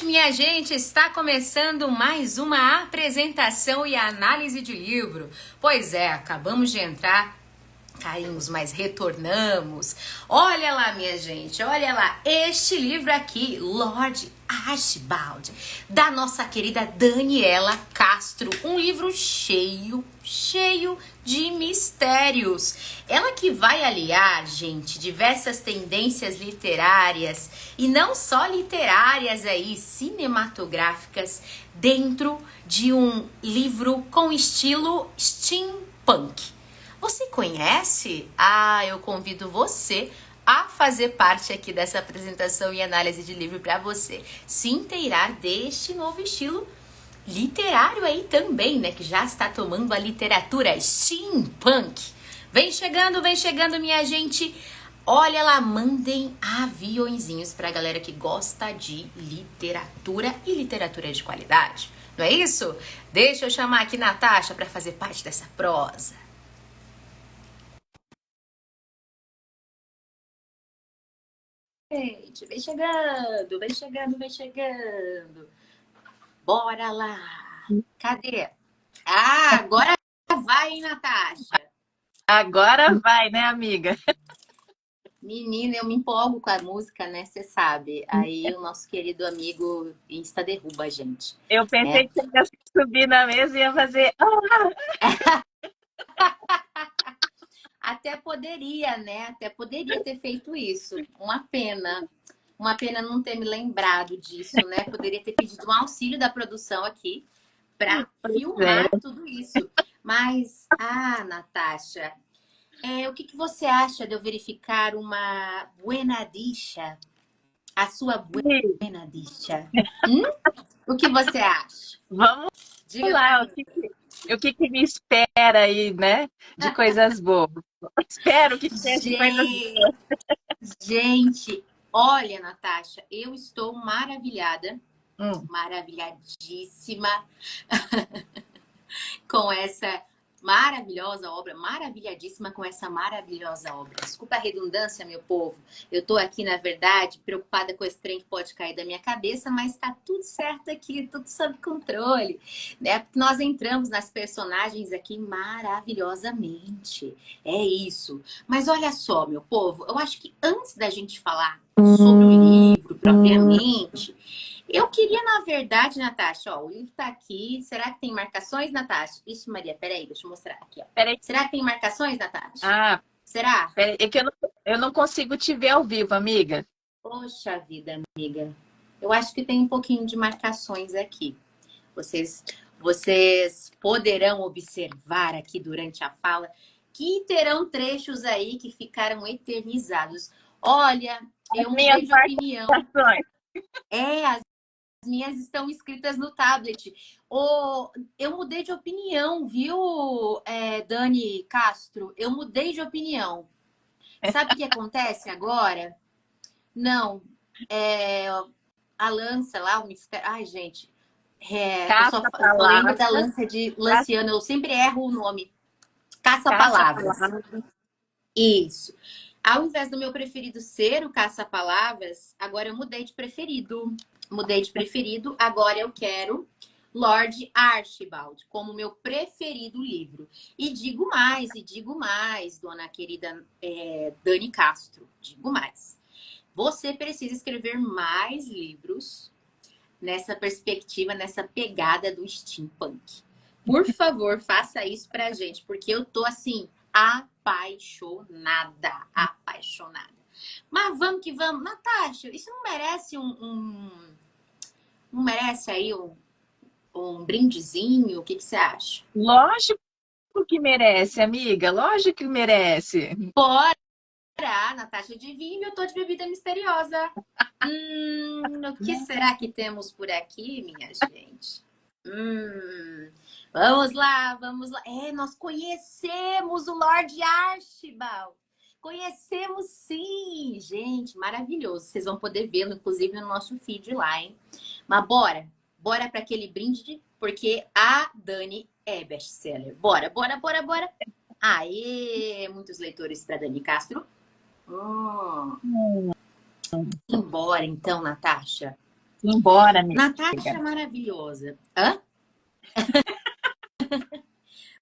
Minha gente, está começando mais uma apresentação e análise de livro. Pois é, acabamos de entrar, caímos, mas retornamos. Olha lá, minha gente, olha lá, este livro aqui, Lord Archibald, da nossa querida Daniela Castro. Um livro cheio de mistérios. Ela que vai aliar, gente, diversas tendências literárias e não só literárias aí, cinematográficas, dentro de um livro com estilo steampunk. Você conhece? Eu convido você a fazer parte aqui dessa apresentação e análise de livro para você se inteirar deste novo estilo literário aí também, né? Que já está tomando a literatura steampunk. Vem chegando, minha gente. Olha lá, mandem aviõezinhos pra galera que gosta de literatura e literatura de qualidade. Não é isso? Deixa eu chamar aqui Natasha para fazer parte dessa prosa. Gente, vem chegando. Bora lá. Cadê? Agora vai, hein, Natasha? Agora vai, né, amiga? Menina, eu me empolgo com a música, né? Você sabe. Aí o nosso querido amigo Insta derruba a gente, Eu né? pensei que você ia subir na mesa e ia fazer. Até poderia, né? Até poderia ter feito isso. Uma pena. Uma pena não ter me lembrado disso, né? Poderia ter pedido um auxílio da produção aqui para filmar É. tudo isso. Mas, Natasha, o que você acha de eu verificar uma buena dicha? A sua buena dicha? O que você acha? Vamos Diga para lá, mim. o que que me espera aí, né? De coisas boas. Espero que seja de coisas Gente, boas. gente, olha, Natasha, eu estou maravilhada, Hum. maravilhadíssima com essa maravilhadíssima com essa maravilhosa obra. Desculpa a redundância, meu povo. Eu tô aqui, na verdade, preocupada com esse trem que pode cair da minha cabeça, mas tá tudo certo aqui, tudo sob controle, né? Porque nós entramos nas personagens aqui maravilhosamente. É isso. Mas olha só, meu povo, eu acho que antes da gente falar sobre o livro propriamente, eu queria, na verdade, Natasha, ó, o livro tá aqui. Será que tem marcações, Natasha? Ixi, Maria, peraí, deixa eu mostrar aqui, ó. Peraí. Será que tem marcações, Natasha? Ah, Será? peraí. É que eu não consigo te ver ao vivo, amiga. Poxa vida, amiga. Eu acho que tem um pouquinho de marcações aqui. Vocês, vocês poderão observar aqui durante a fala que terão trechos aí que ficaram eternizados. Olha, As eu minhas mudei de opinião. marcações. As minhas estão escritas no tablet. Eu mudei de opinião, viu, Dani Castro? Eu mudei de opinião. Sabe o que acontece agora? Não. A lança lá, o mistério. Ai, gente. Eu só lembro Caça-palavras. da lança de Lanciano. Eu sempre erro o nome. Caça-palavras. Caça-palavras. Isso. Ao invés do meu preferido ser o caça-palavras, agora eu mudei de preferido. Mudei de preferido, agora eu quero Lord Archibald como meu preferido livro. E digo mais, dona querida Dani Castro, digo mais. Você precisa escrever mais livros nessa perspectiva, nessa pegada do steampunk. Por favor, faça isso pra gente, porque eu tô assim, apaixonada. Mas vamos que vamos. Natasha, isso não merece não merece aí um brindezinho? O que você acha? Lógico que merece, amiga. Lógico que merece. Bora, Natasha, adivinha, eu tô de bebida misteriosa. O que será que temos por aqui, minha gente? Vamos lá, vamos lá. Nós conhecemos o Lord Archibald. Conhecemos sim, gente, maravilhoso. Vocês vão poder vê-lo, inclusive, no nosso feed lá, hein? Mas bora para aquele brinde, porque a Dani é best-seller. Bora. Aê, muitos leitores para Dani Castro. Hum. Embora, então, Natasha. Embora, amiga. Natasha maravilhosa. Hã?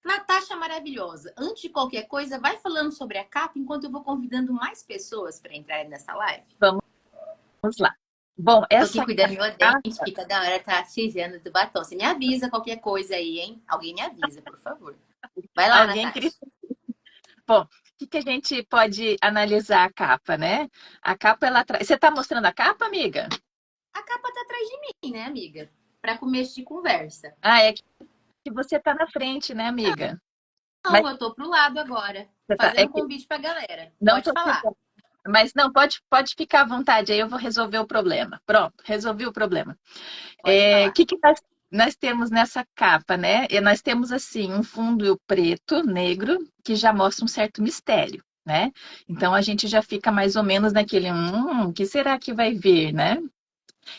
Natasha maravilhosa. Antes de qualquer coisa, vai falando sobre a capa enquanto eu vou convidando mais pessoas para entrarem nessa live. Vamos lá. Bom, Eu tô aqui essa cuidando do meu capa, dente, que cada hora tá cisando do batom. Você me avisa qualquer coisa aí, hein? Alguém me avisa, por favor. Vai lá, alguém Natasha. queria. Bom, o que a gente pode analisar a capa, né? A capa, ela traz. Você está mostrando a capa, amiga? A capa tá atrás de mim, né, amiga? Para começo de conversa. Ah, é que você está na frente, né, amiga? Mas Não, eu tô pro lado agora, você tá. É fazendo um que convite pra galera. não Pode tô. falar. Mas não, pode ficar à vontade, aí eu vou resolver o problema. Pronto, resolvi o problema. Pode O falar. que nós temos nessa capa, né? E nós temos, assim, um fundo preto, negro, que já mostra um certo mistério, né? Então, a gente já fica mais ou menos naquele, o que será que vai vir, né?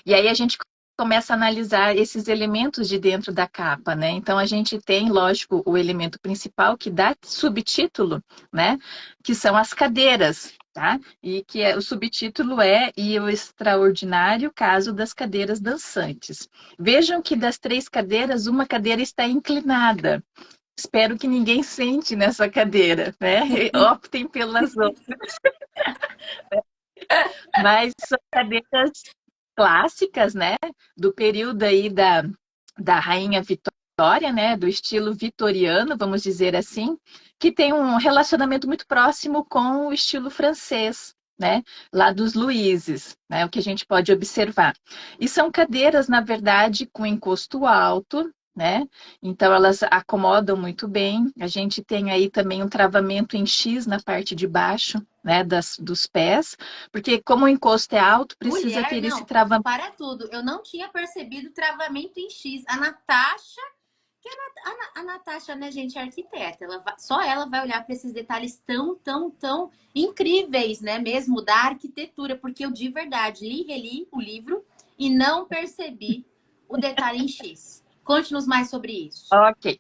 E aí a gente começa a analisar esses elementos de dentro da capa, né? Então a gente tem, lógico, o elemento principal que dá subtítulo, né? Que são as cadeiras, tá? E que o subtítulo é E o Extraordinário Caso das Cadeiras Dançantes. Vejam que das 3 cadeiras, uma cadeira está inclinada. Espero que ninguém sente nessa cadeira, né? Optem pelas outras. Mas são cadeiras clássicas, né, do período aí da Rainha Vitória, né, do estilo vitoriano, vamos dizer assim, que tem um relacionamento muito próximo com o estilo francês, né, lá dos Luizes, né, o que a gente pode observar. E são cadeiras, na verdade, com encosto alto, né? Então elas acomodam muito bem. A gente tem aí também um travamento em X na parte de baixo, né, dos pés, porque como o encosto é alto, precisa Mulher, ter esse não, travamento. para tudo. Eu não tinha percebido travamento em X. A Natasha, a Natasha, né, gente, é arquiteta. Só ela vai olhar para esses detalhes tão incríveis, né, mesmo da arquitetura, porque eu de verdade li e reli o livro e não percebi o detalhe em X. Conte-nos mais sobre isso. Ok.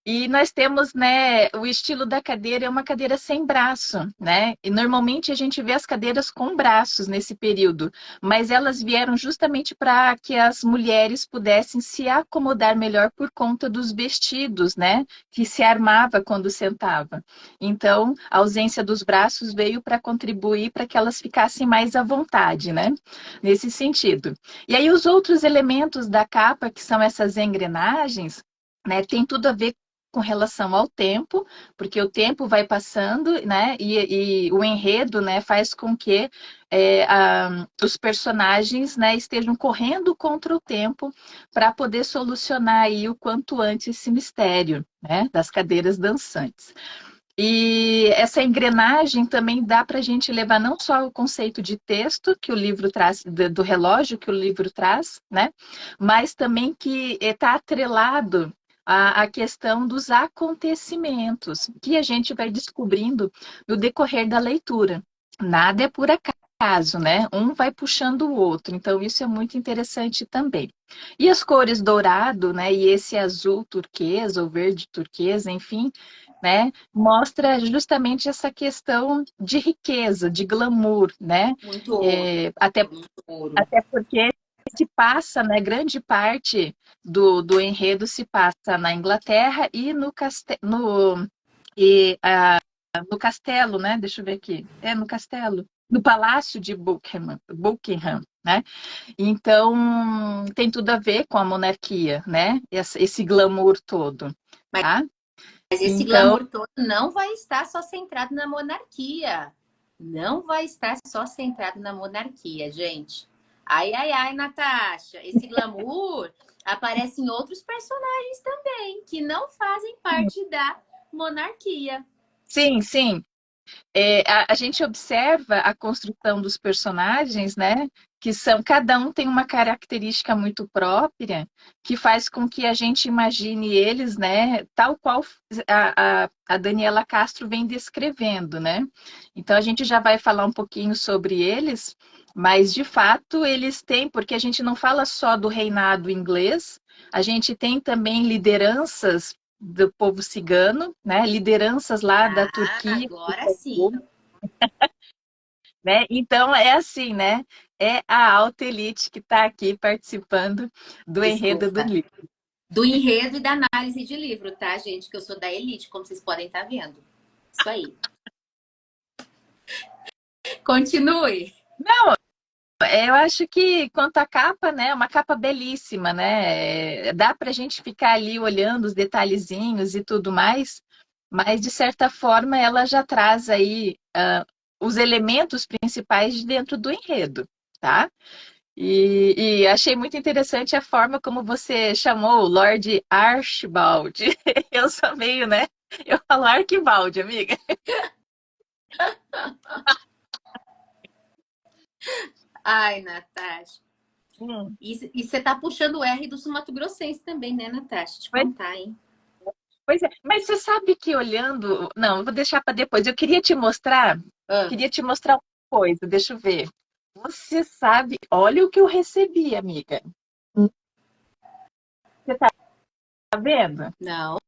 E nós temos, né, o estilo da cadeira é uma cadeira sem braço, né? E normalmente a gente vê as cadeiras com braços nesse período, mas elas vieram justamente para que as mulheres pudessem se acomodar melhor por conta dos vestidos, né? Que se armava quando sentava. Então, a ausência dos braços veio para contribuir para que elas ficassem mais à vontade, né? Nesse sentido. E aí os outros elementos da capa, que são essas engrenagens, né, tem tudo a ver com relação ao tempo, porque o tempo vai passando, né? E o enredo, né, faz com que os personagens, né, estejam correndo contra o tempo para poder solucionar aí o quanto antes esse mistério, né, das cadeiras dançantes. E essa engrenagem também dá para a gente levar não só o conceito de texto que o livro traz, do relógio que o livro traz, né? Mas também que está atrelado à questão dos acontecimentos, que a gente vai descobrindo no decorrer da leitura. Nada é por acaso, né? Um vai puxando o outro, então isso é muito interessante também. E as cores dourado, né? E esse azul turquesa ou verde turquesa, enfim, né? Mostra justamente essa questão de riqueza, de glamour, né? Muito ouro, Até, muito ouro. até porque se passa, né? Grande parte do enredo se passa na Inglaterra e no castelo, né? Deixa eu ver aqui. No castelo, no Palácio de Buckingham, né? Então, tem tudo a ver com a monarquia, né? Esse glamour todo, tá? Mas esse Então, glamour todo não vai estar só centrado na monarquia. Não vai estar só centrado na monarquia, gente. Ai, Natasha. Esse glamour aparece em outros personagens também, que não fazem parte da monarquia. sim, sim. A gente observa a construção dos personagens, né? Que são, cada um tem uma característica muito própria, que faz com que a gente imagine eles, né? Tal qual a Daniela Castro vem descrevendo, né? Então a gente já vai falar um pouquinho sobre eles, mas de fato eles têm, porque a gente não fala só do reinado inglês, a gente tem também lideranças do povo cigano, né? Lideranças lá da Ah, Turquia. agora sim. né? Então é assim, né? É a alta elite que está aqui participando do enredo do Desculpa. livro. Do enredo e da análise de livro, tá, gente? Que eu sou da elite, como vocês podem estar vendo. Isso aí. Continue. Não, eu acho que quanto à capa, né, é uma capa belíssima, né? Dá para a gente ficar ali olhando os detalhezinhos e tudo mais, mas de certa forma ela já traz aí os elementos principais de dentro do enredo, tá? E achei muito interessante a forma como você chamou o Lord Archibald. Eu sou meio, né? Eu falo Arquibaldi, amiga. Ai, Natasha. Hum, E você tá puxando o R do Sul-Mato-Grossense também, né, Natasha? Te pois, contar, hein? pois é. Mas você sabe que olhando. Não, eu vou deixar para depois. Eu Ah, queria te mostrar uma coisa, deixa eu ver. Você sabe, olha o que eu recebi, amiga. Você tá vendo? não.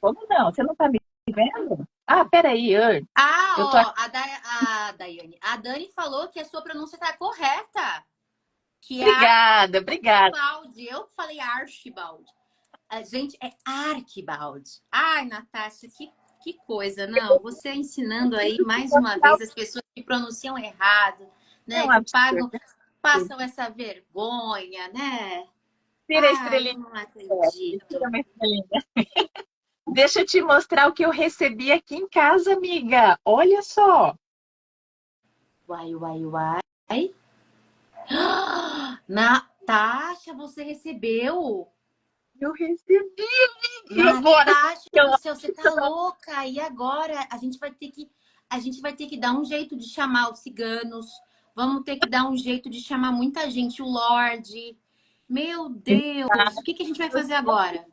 Como não? Você não tá me vendo? Ah, peraí, Ah, eu tô aqui. ó, a Daiane. A Dani falou que a sua pronúncia tá correta. Que é Obrigada, obrigada. Archibald. Eu falei Archibald. A gente é Archibald. Ai, Natasha, que coisa. Não, você ensinando aí mais uma vez as pessoas que pronunciam errado, É né? um Que absurdo. pagam, passam essa vergonha, né? Tira a Ai, eu estrelinha. não Tira acredito. uma estrelinha. Deixa eu te mostrar o que eu recebi aqui em casa, amiga. Olha só. Uai, uai, uai. Natasha, você recebeu? Eu recebi. E agora? Natasha Eu do acho céu, você que tá louca? E agora a gente vai ter que dar um jeito de chamar os ciganos. Vamos ter que dar um jeito de chamar muita gente, o Lorde. Meu Deus, o que que a gente vai fazer agora?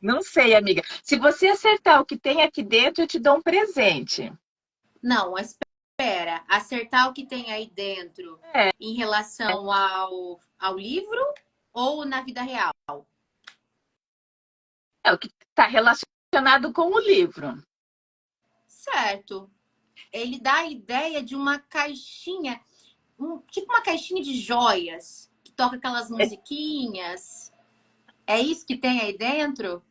não sei, amiga. Se você acertar o que tem aqui dentro, eu te dou um presente. Não, espera, acertar o que tem aí dentro É, em relação ao livro ou na vida real? é o que está relacionado com o livro. Certo. Ele dá a ideia de uma caixinha, tipo uma caixinha de joias, que toca aquelas musiquinhas. É isso que tem aí dentro?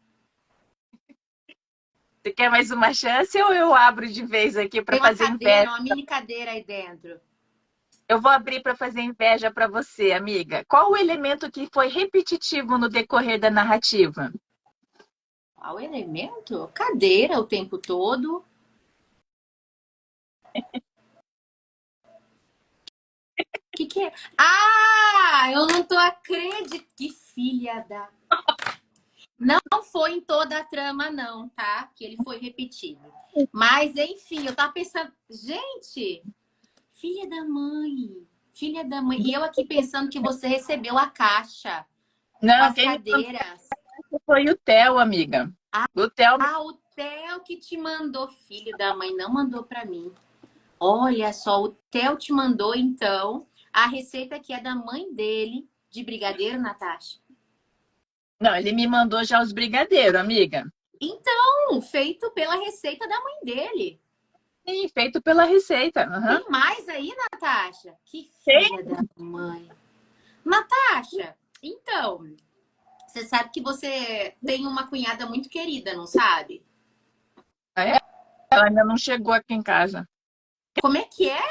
Você quer mais uma chance ou eu abro de vez aqui para Tem uma fazer inveja? cadeira, uma mini cadeira aí dentro. Eu vou abrir para fazer inveja para você, amiga. Qual o elemento que foi repetitivo no decorrer da narrativa? Qual elemento? Cadeira o tempo todo. O que é? Ah, eu não tô acreditando. Que filha da. Não foi em toda a trama, não, tá? Que ele foi repetido. Mas, enfim, eu tava pensando, gente, filha da mãe. Filha da mãe. E eu aqui pensando que você recebeu a caixa com Não, as quem me cadeiras. mandou foi o Theo, amiga. O Theo me... Ah, o Theo que te mandou, filho da mãe, não mandou para mim. Olha só, o Theo te mandou, então, a receita que é da mãe dele, de brigadeiro, Natasha. Não, ele me mandou já os brigadeiros, amiga. Então, feito pela receita da mãe dele. Sim, feito pela receita. Aham. Tem mais aí, Natasha? Que Tem? filha da mãe. Natasha, então, você sabe que você tem uma cunhada muito querida, não sabe? É, ela ainda não chegou aqui em casa. Como é que é?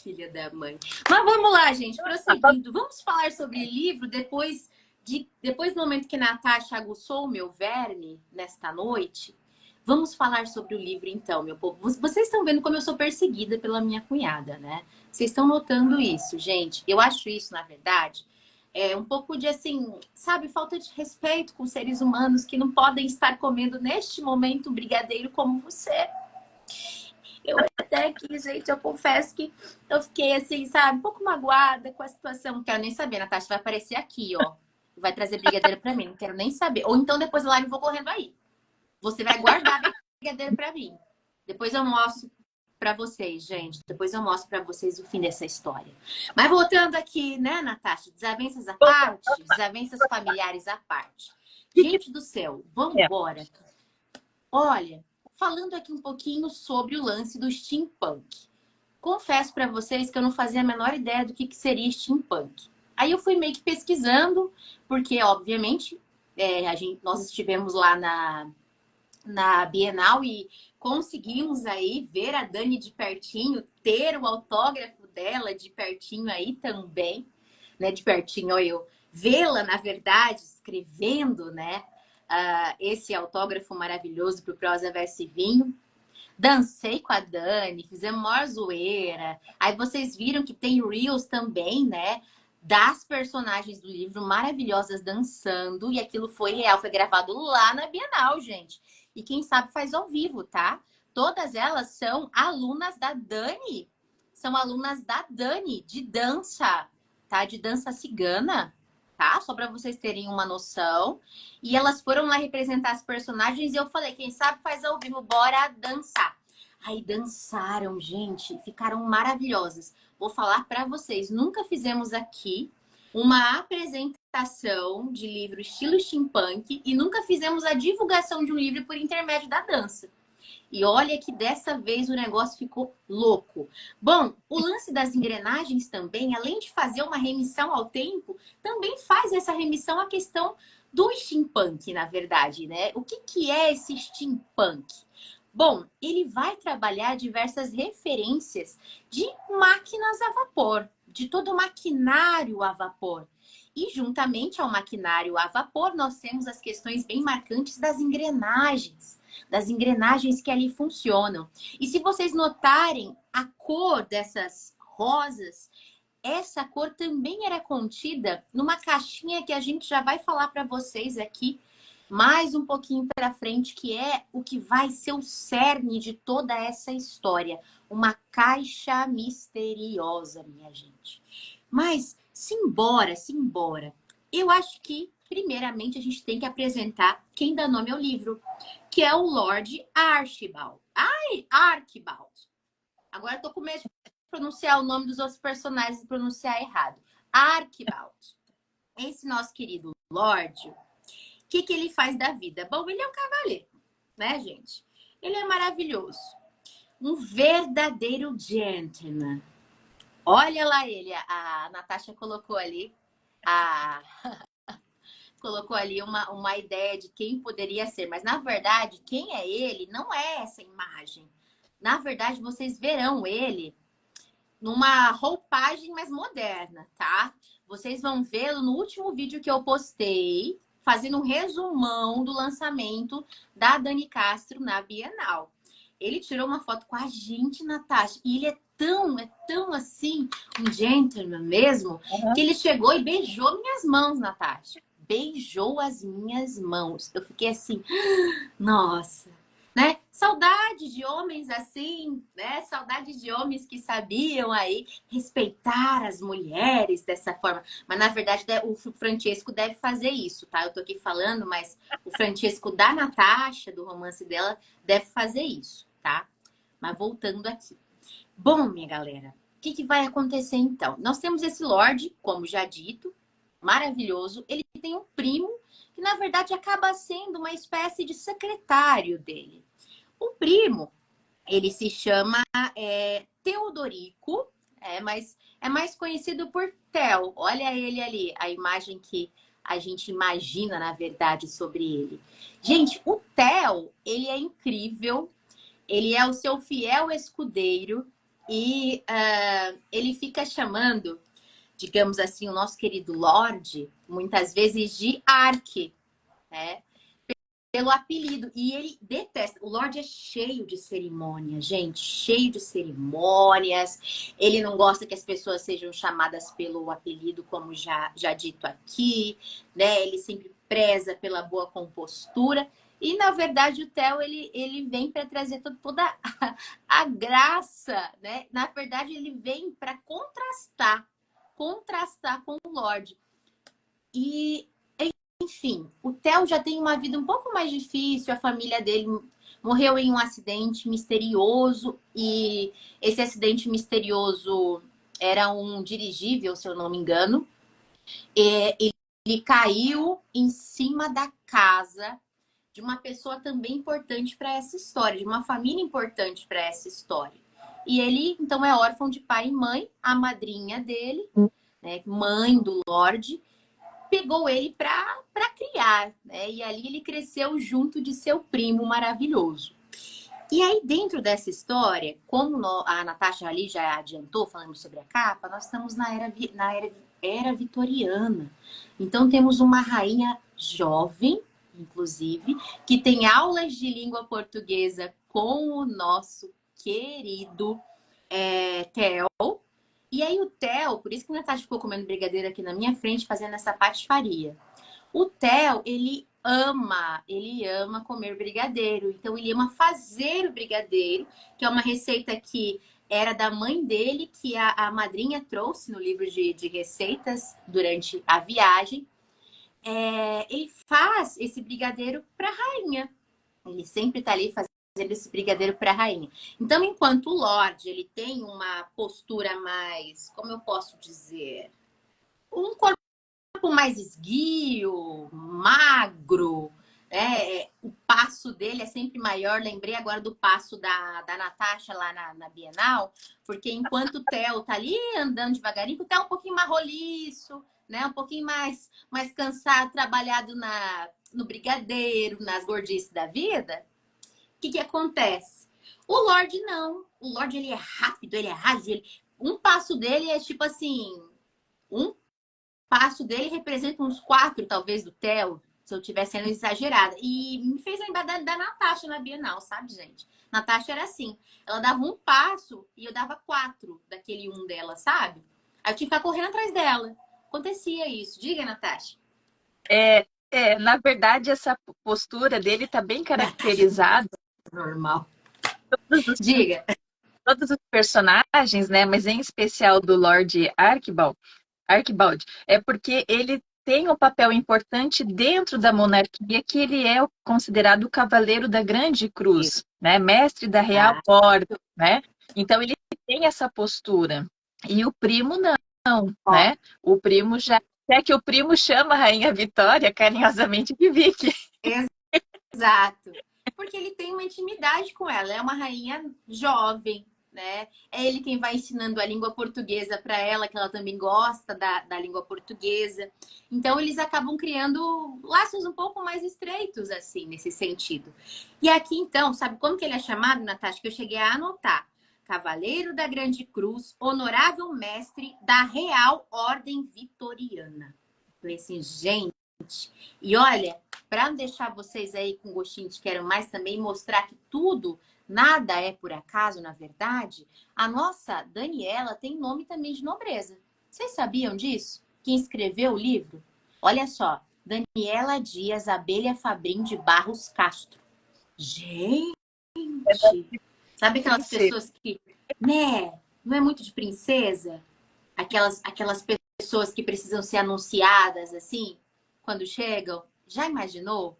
Filha da mãe. Mas vamos lá, gente, prosseguindo. Vamos falar sobre livro depois do momento que Natasha aguçou o meu verme nesta noite. Vamos falar sobre o livro, então, meu povo. Vocês estão vendo como eu sou perseguida pela minha cunhada, né? Vocês estão notando isso, gente? Eu acho isso, na verdade, um pouco de, assim, sabe, falta de respeito com seres humanos que não podem estar comendo neste momento um brigadeiro como você. Eu até aqui, gente, eu confesso que eu fiquei assim, sabe, um pouco magoada com a situação. Não quero nem saber, Natasha vai aparecer aqui, ó. Vai trazer brigadeiro pra mim, não quero nem saber. Ou então depois da live eu vou correndo aí. Você vai guardar brigadeiro pra mim. Depois eu mostro pra vocês, gente. Depois eu mostro pra vocês o fim dessa história. Mas voltando aqui, né, Natasha? Desavenças à parte, desavenças familiares à parte. Que Gente do céu, vamos é? embora. Olha, falando aqui um pouquinho sobre o lance do steampunk. Confesso para vocês que eu não fazia a menor ideia do que seria steampunk. Aí eu fui meio que pesquisando, porque, obviamente, nós estivemos lá na Bienal e conseguimos aí ver a Dani de pertinho, ter o autógrafo dela de pertinho aí também, né? De pertinho, eu vê-la, na verdade, escrevendo, né? Esse autógrafo maravilhoso para o Prosa Verso e Vinho. Dancei com a Dani, fizemos maior zoeira. Aí vocês viram que tem Reels também, né? Das personagens do livro maravilhosas dançando. E aquilo foi real, foi gravado lá na Bienal, gente. E quem sabe faz ao vivo, tá? Todas elas são alunas da Dani. São alunas da Dani de dança, tá? De dança cigana, tá? Só para vocês terem uma noção. E elas foram lá representar as personagens e eu falei, quem sabe faz ao vivo, bora dançar. Aí dançaram, gente, ficaram maravilhosas. Vou falar para vocês, nunca fizemos aqui uma apresentação de livro estilo steampunk e nunca fizemos a divulgação de um livro por intermédio da dança. E olha que dessa vez o negócio ficou louco. Bom, o lance das engrenagens também, além de fazer uma remissão ao tempo, também faz essa remissão à questão do steampunk, na verdade, né? O que é esse steampunk? Bom, ele vai trabalhar diversas referências de máquinas a vapor, de todo o maquinário a vapor. E juntamente ao maquinário a vapor, nós temos as questões bem marcantes das engrenagens que ali funcionam. E se vocês notarem a cor dessas rosas, essa cor também era contida numa caixinha que a gente já vai falar para vocês aqui mais um pouquinho para frente, que é o que vai ser o cerne de toda essa história. Uma caixa misteriosa, minha gente. Mas, simbora. Eu acho que, primeiramente, a gente tem que apresentar quem dá nome ao livro, que é o Lord Archibald. Archibald. Agora eu tô com medo de pronunciar o nome dos outros personagens e pronunciar errado. Archibald. Esse nosso querido Lorde, o que ele faz da vida? Bom, ele é um cavaleiro, né, gente? Ele é maravilhoso. Um verdadeiro gentleman. Olha lá ele, a Natasha colocou ali uma ideia de quem poderia ser. Mas, na verdade, quem é ele não é essa imagem. Na verdade, vocês verão ele numa roupagem mais moderna, tá? Vocês vão vê-lo no último vídeo que eu postei, fazendo um resumão do lançamento da Dani Castro na Bienal. Ele tirou uma foto com a gente, Natasha, e ele é tão assim, um gentleman mesmo, que ele chegou e beijou minhas mãos, Natasha. Beijou as minhas mãos. Eu fiquei assim, nossa, né? Saudade de homens assim, né? Saudade de homens que sabiam aí respeitar as mulheres dessa forma. Mas, na verdade, o Francesco deve fazer isso, tá? Eu tô aqui falando, mas o Francesco da Natasha, do romance dela, deve fazer isso, tá? Mas voltando aqui. Bom, minha galera, o que vai acontecer então? Nós temos esse Lorde, como já dito, maravilhoso. Ele tem um primo que, na verdade, acaba sendo uma espécie de secretário dele. O primo, ele se chama Teodorico, mas é mais conhecido por Theo. Olha ele ali, a imagem que a gente imagina, na verdade, sobre ele. Gente, o Theo, ele é incrível. Ele é o seu fiel escudeiro e ele fica chamando, digamos assim, o nosso querido Lorde, muitas vezes de Arque, né? Pelo apelido. E ele detesta. O Lorde é cheio de cerimônias, gente. Cheio de cerimônias. Ele não gosta que as pessoas sejam chamadas pelo apelido, como já dito aqui, né? Ele sempre preza pela boa compostura. E, na verdade, o Theo, ele vem para trazer toda a graça, né? Na verdade, ele vem para contrastar com o Lorde. E, enfim, o Theo já tem uma vida um pouco mais difícil, a família dele morreu em um acidente misterioso, e esse acidente misterioso era um dirigível, se eu não me engano. Ele caiu em cima da casa de uma pessoa também importante para essa história, de uma família importante para essa história. E ele, então, é órfão de pai e mãe, a madrinha dele, né, mãe do Lorde, pegou ele para criar, né? E ali ele cresceu junto de seu primo maravilhoso. E aí, dentro dessa história, como a Natasha ali já adiantou, falando sobre a capa, nós estamos na era vitoriana. Então, temos uma rainha jovem, inclusive, que tem aulas de língua portuguesa com o nosso querido Theo. E aí, o Theo, por isso que a Natasha ficou comendo brigadeiro aqui na minha frente, fazendo essa patifaria. O Theo, ele ama comer brigadeiro. Então, ele ama fazer o brigadeiro, que é uma receita que era da mãe dele, que a madrinha trouxe no livro de receitas durante a viagem. Ele faz esse brigadeiro para a rainha. Ele sempre está ali fazendo esse brigadeiro para a rainha. Então, enquanto o Lorde, ele tem uma postura mais, como eu posso dizer, um corpo mais esguio, magro, o passo dele é sempre maior. Lembrei agora do passo da Natasha lá na Bienal, porque enquanto o Theo tá ali andando devagarinho, o Theo é um pouquinho mais roliço, né? Um pouquinho mais cansado, trabalhado no brigadeiro, nas gordices da vida. O que acontece? O Lorde não. O Lorde, ele é rápido, ele é ágil. Um passo dele é tipo assim, um passo dele representa uns 4, talvez, do Theo, se eu estiver sendo exagerada. E me fez lembrar da Natasha na Bienal, sabe, gente? Natasha era assim. Ela dava um passo e eu dava 4 daquele um dela, sabe? Aí eu tinha que ficar correndo atrás dela. Acontecia isso. Diga, Natasha. Na verdade, essa postura dele está bem caracterizada. Normal. Todos os, Diga. todos os personagens, né? Mas em especial do Lord Archibald, é porque ele tem um papel importante dentro da monarquia, que ele é considerado o cavaleiro da Grande Cruz, né? Mestre da Real Ordem, né? Então ele tem essa postura. E o primo não, né? O primo já é que o primo chama a Rainha Vitória carinhosamente de Vicky. Exato. Porque ele tem uma intimidade com ela. É uma rainha jovem, né? É ele quem vai ensinando a língua portuguesa para ela, que ela também gosta da língua portuguesa. Então, eles acabam criando laços um pouco mais estreitos, assim, nesse sentido. E aqui, então, sabe como que ele é chamado, Natasha? Que eu cheguei a anotar. Cavaleiro da Grande Cruz, honorável mestre da Real Ordem Vitoriana. Eu falei assim, gente. E olha, para não deixar vocês aí com gostinho de quero mais também, mostrar que tudo, nada é por acaso, na verdade, a nossa Daniela tem nome também de nobreza. Vocês sabiam disso? Quem escreveu o livro? Olha só, Daniela Dias Abelha Fabrim de Barros Castro. Gente! Sabe aquelas pessoas que, né, não é muito de princesa? Aquelas pessoas que precisam ser anunciadas, assim, quando chegam. Já imaginou?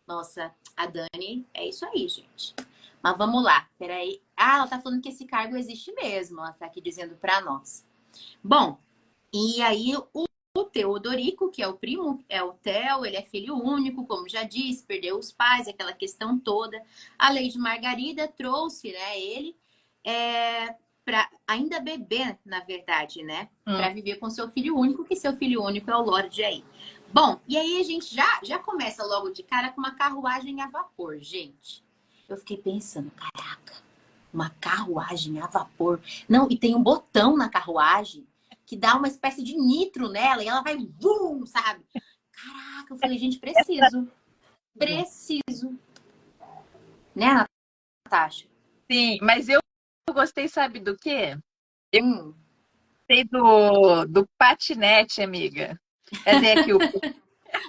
Nossa, a Dani, é isso aí, gente. Mas vamos lá, peraí. Ela tá falando que esse cargo existe mesmo. Ela tá aqui dizendo para nós. Bom, e aí o Teodorico, que é o primo, é o Theo, ele é filho único, como já disse, perdeu os pais, aquela questão toda. A Lady Margarida trouxe, né, ele para ainda bebê, na verdade, né? Para viver com seu filho único, que seu filho único é o Lorde aí. Bom, e aí a gente já começa logo de cara com uma carruagem a vapor, gente. Eu fiquei pensando, caraca, uma carruagem a vapor. Não, e tem um botão na carruagem que dá uma espécie de nitro nela e ela vai, vum, sabe? Caraca, eu falei, gente, preciso. Né, Natasha? Sim, mas eu gostei, sabe do quê? Eu gostei do patinete, amiga. Cadê aqui o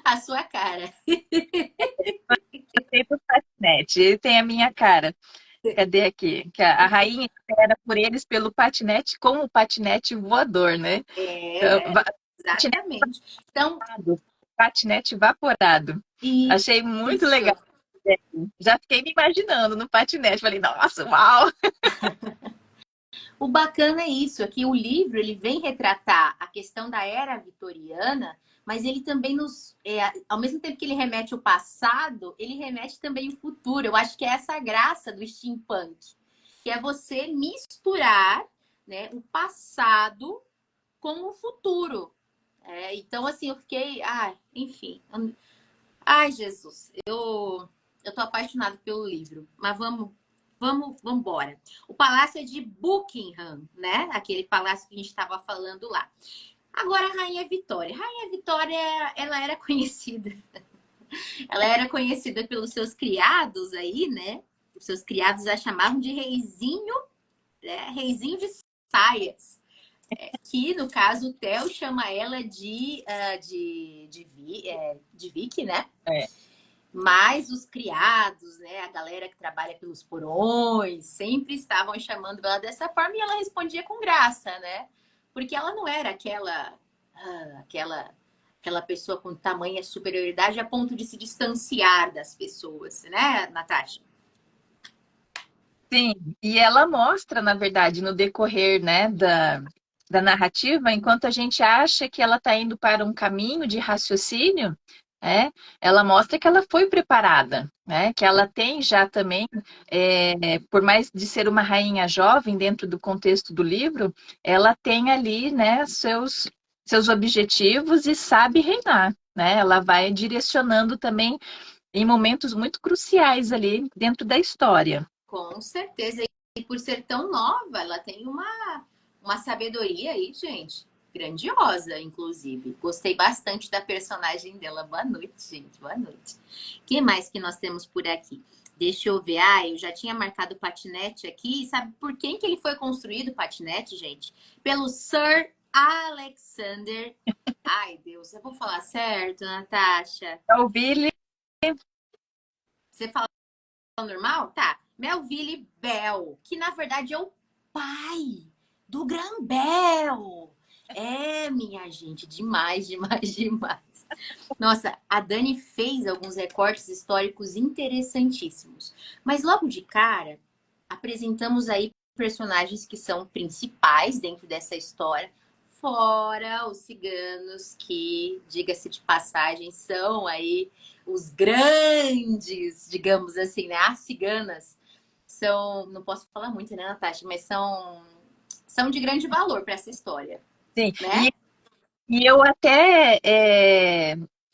a sua cara? gostei do patinete, ele tem a minha cara. Cadê aqui? Que a rainha espera por eles pelo patinete com o patinete voador, né? Exatamente. Então, patinete vaporado. Achei muito legal. Já fiquei me imaginando no patinete. Falei, nossa, uau! O bacana é isso, é que o livro ele vem retratar a questão da era vitoriana, mas ele também ao mesmo tempo que ele remete o passado, ele remete também o futuro. Eu acho que é essa a graça do steampunk, que é você misturar, né, o passado com o futuro. Então, assim, eu fiquei, enfim, ai, Jesus, eu tô apaixonada pelo livro, mas vamos embora. O Palácio é de Buckingham, né? Aquele palácio que a gente estava falando lá. Agora, a Rainha Vitória. Rainha Vitória, ela era conhecida. Ela era conhecida pelos seus criados aí, né? Os seus criados a chamavam de reizinho, né? Reizinho de saias. Que, no caso, o Theo chama ela de Vicky, né? É. Mas os criados, né, a galera que trabalha pelos porões, sempre estavam chamando ela dessa forma e ela respondia com graça, né? Porque ela não era aquela pessoa com tamanha superioridade a ponto de se distanciar das pessoas, né, Natasha? Sim, e ela mostra, na verdade, no decorrer, né, da narrativa, enquanto a gente acha que ela está indo para um caminho de raciocínio, ela mostra que ela foi preparada, né, que ela tem já também, por mais de ser uma rainha jovem dentro do contexto do livro, ela tem ali, né, seus objetivos e sabe reinar, né, ela vai direcionando também em momentos muito cruciais ali dentro da história. Com certeza. E por ser tão nova, ela tem uma sabedoria aí, gente, grandiosa, inclusive. Gostei bastante da personagem dela. Boa noite, gente. Boa noite. O que mais que nós temos por aqui? Deixa eu ver. Eu já tinha marcado o patinete aqui. Sabe por quem que ele foi construído, o patinete, gente? Pelo Sir Alexander. Ai, Deus, eu vou falar certo, Natasha? É o Billy. Você fala normal? Tá. Melville Bell, que na verdade é o pai do Graham Bell. Minha gente, demais, demais, demais. Nossa, a Dani fez alguns recortes históricos interessantíssimos. Mas logo de cara, apresentamos aí personagens que são principais dentro dessa história, fora os ciganos, que, diga-se de passagem, são aí os grandes, digamos assim, né? As ciganas são, não posso falar muito, né, Natasha, mas são de grande valor para essa história, Sim, né? e eu até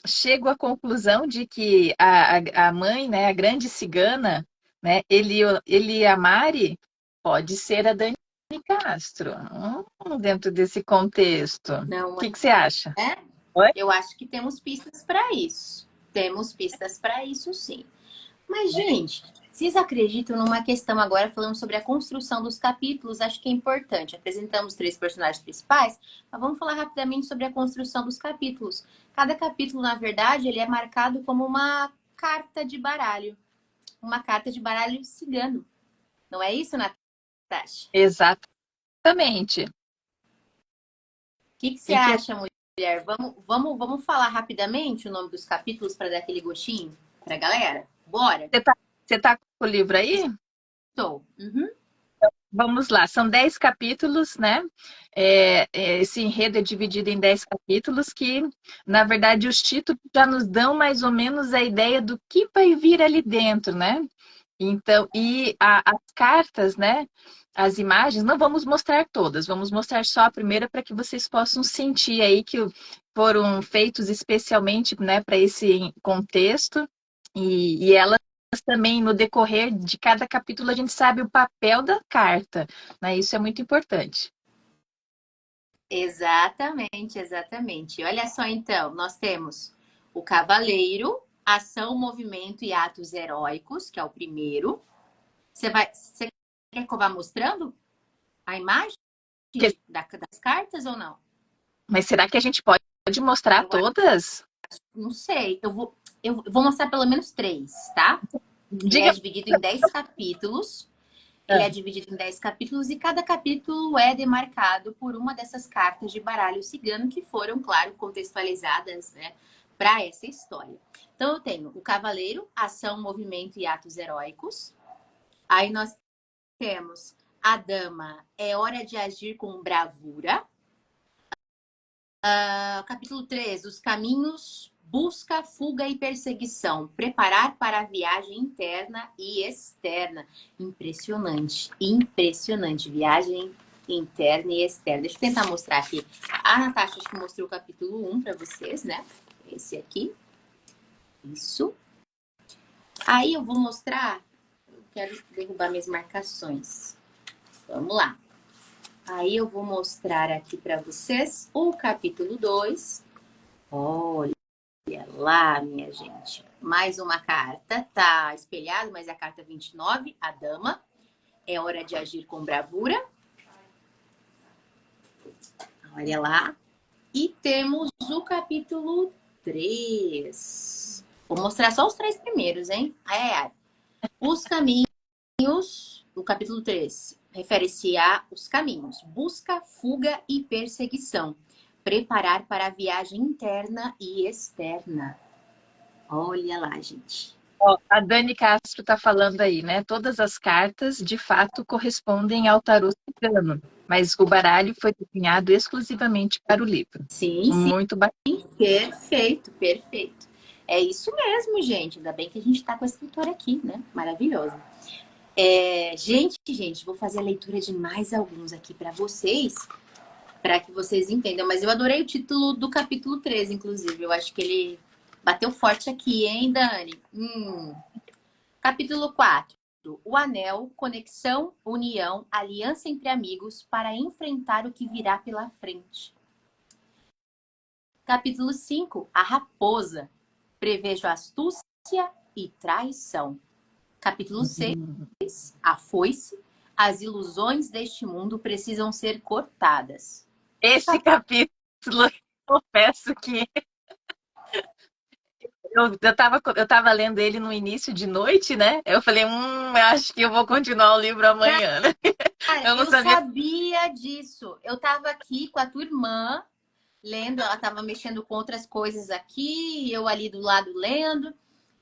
chego à conclusão de que a mãe, né, a grande cigana, né, ele e a Mari pode ser a Dani Castro, dentro desse contexto. O Não que você acha? é? Oi? Eu acho que temos pistas para isso. Temos pistas para isso, sim. Mas, gente, vocês acreditam numa questão agora falando sobre a construção dos capítulos? Acho que é importante. Apresentamos 3 personagens principais, mas vamos falar rapidamente sobre a construção dos capítulos. Cada capítulo, na verdade, ele é marcado como uma carta de baralho. Uma carta de baralho cigano. Não é isso, Natasha? Exatamente. O que você E que acha, mulher? Vamos falar rapidamente o nome dos capítulos para dar aquele gostinho para a galera? Bora? você tá com o livro aí? Estou. Uhum. Vamos lá, são 10 capítulos, né? Esse enredo é dividido em 10 capítulos que, na verdade, os títulos já nos dão mais ou menos a ideia do que vai vir ali dentro, né? Então, as cartas, né? As imagens, não vamos mostrar todas, vamos mostrar só a primeira para que vocês possam sentir aí que foram feitos especialmente, né, para esse contexto e elas também, no decorrer de cada capítulo, a gente sabe o papel da carta, né? Isso é muito importante. Exatamente, exatamente. Olha só, então, nós temos o Cavaleiro, Ação, Movimento e Atos Heróicos, que é o primeiro. Você quer que eu vá mostrando a imagem das cartas ou não? Mas será que a gente pode mostrar Eu todas? não sei. Eu vou mostrar pelo menos 3, tá? Ele é Diga. dividido em 10 capítulos. Ele é dividido em 10 capítulos e cada capítulo é demarcado por uma dessas cartas de baralho cigano que foram, claro, contextualizadas, né, para essa história. Então, eu tenho o Cavaleiro, Ação, Movimento e Atos Heróicos. Aí nós temos A dama, é hora de agir com bravura. Capítulo 3, os caminhos, busca, fuga e perseguição. Preparar para a viagem interna e externa. Impressionante, impressionante. Viagem interna e externa. Deixa eu tentar mostrar aqui. A Natasha acho que mostrou o capítulo 1 para vocês, né? Esse aqui. Isso. Aí eu vou mostrar. Eu quero derrubar minhas marcações. Vamos lá. Aí eu vou mostrar aqui para vocês o capítulo 2. Olha lá, minha gente. Mais uma carta. Tá espelhado, mas é a carta 29, a dama. É hora de agir com bravura. Olha lá. E temos o capítulo 3. Vou mostrar só os 3 primeiros, hein? Ai. Os caminhos, o capítulo 3, refere-se a os caminhos, busca, fuga e perseguição. Preparar para a viagem interna e externa. Olha lá, gente. Ó, a Dani Castro está falando aí, né? Todas as cartas, de fato, correspondem ao tarô cigano, mas o baralho foi desenhado exclusivamente para o livro. Sim, Muito bacana. Perfeito, perfeito. É isso mesmo, gente. Ainda bem que a gente está com a escritora aqui, né? Maravilhosa. Gente, vou fazer a leitura de mais alguns aqui para vocês, para que vocês entendam. Mas eu adorei o título do capítulo 13, inclusive. Eu acho que ele bateu forte aqui, hein, Dani? Capítulo 4. O anel, conexão, união, aliança entre amigos para enfrentar o que virá pela frente. Capítulo 5. A raposa. Prevejo astúcia e traição. Capítulo 6. A foice. As ilusões deste mundo precisam ser cortadas. Esse capítulo, confesso que eu tava lendo ele no início de noite, né? Eu falei, acho que eu vou continuar o livro amanhã, né? Cara, Eu não eu sabia. sabia disso. Eu tava aqui com a tua irmã, lendo, ela tava mexendo com outras coisas aqui, eu ali do lado lendo,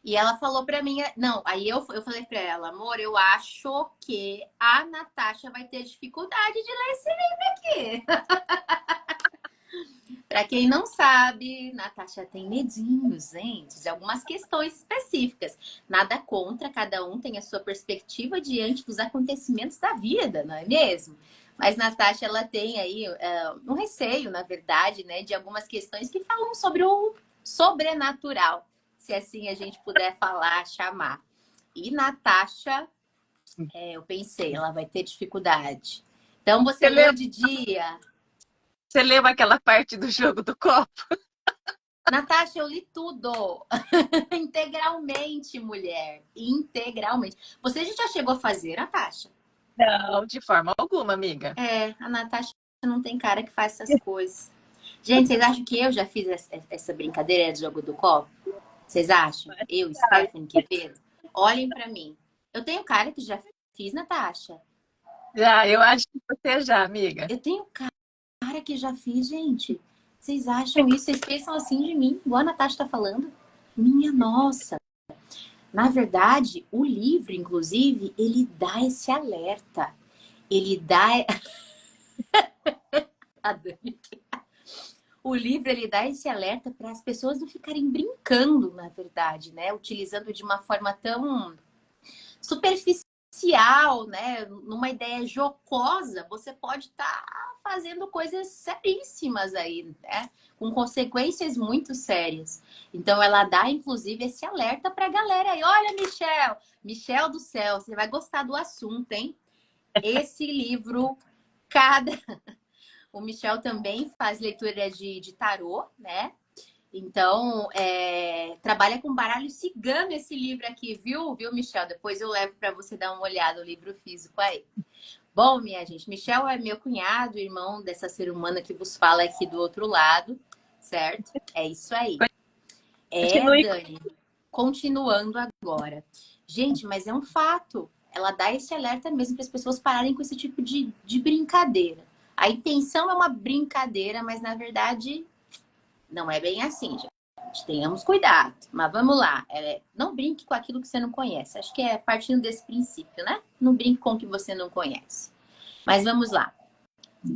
e ela falou pra mim, não, aí eu falei pra ela, amor, eu acho que a Natasha vai ter dificuldade de ler esse livro aqui. Pra quem não sabe, Natasha tem medinhos, gente, de algumas questões específicas. Nada contra, cada um tem a sua perspectiva diante dos acontecimentos da vida, não é mesmo? Mas Natasha, ela tem aí um receio, na verdade, né, de algumas questões que falam sobre o sobrenatural, se assim a gente puder falar, chamar. E Natasha, eu pensei, ela vai ter dificuldade. Então, você leu de dia? Você leu aquela parte do jogo do copo? Natasha, eu li tudo. Integralmente, mulher. Integralmente. Você já chegou a fazer, Natasha? Não, de forma alguma, amiga. A Natasha não tem cara que faz essas coisas. Gente, vocês acham que eu já fiz essa brincadeira de jogo do copo? Vocês acham? Eu, Stephanie Quevedo? Olhem pra mim. Eu tenho cara que já fiz, Natasha. Já, eu acho que você já, amiga. Eu tenho cara que já fiz, gente. Vocês acham isso? Vocês pensam assim de mim? Igual a Natasha tá falando? Minha nossa. Na verdade, o livro, inclusive, ele dá esse alerta. Ele dá... O livro, ele dá esse alerta para as pessoas não ficarem brincando, na verdade, né? Utilizando de uma forma tão superficial, né? Numa ideia jocosa, você pode estar fazendo coisas seríssimas aí, né? Com consequências muito sérias. Então, ela dá, inclusive, esse alerta para a galera aí. Olha, Michel do céu, você vai gostar do assunto, hein? Esse livro, O Michel também faz leitura de tarô, né? Então, trabalha com baralho cigano esse livro aqui, viu, Michel? Depois eu levo para você dar uma olhada no livro físico aí. Bom, minha gente, Michel é meu cunhado, irmão dessa ser humana que vos fala aqui do outro lado, certo? É isso aí. Dani, continuando agora. Gente, mas é um fato. Ela dá esse alerta mesmo para as pessoas pararem com esse tipo de brincadeira. A intenção é uma brincadeira, mas na verdade não é bem assim, gente. Tenhamos cuidado. Mas vamos lá. Não brinque com aquilo que você não conhece. Acho que é partindo desse princípio, né? Não brinque com o que você não conhece. Mas vamos lá.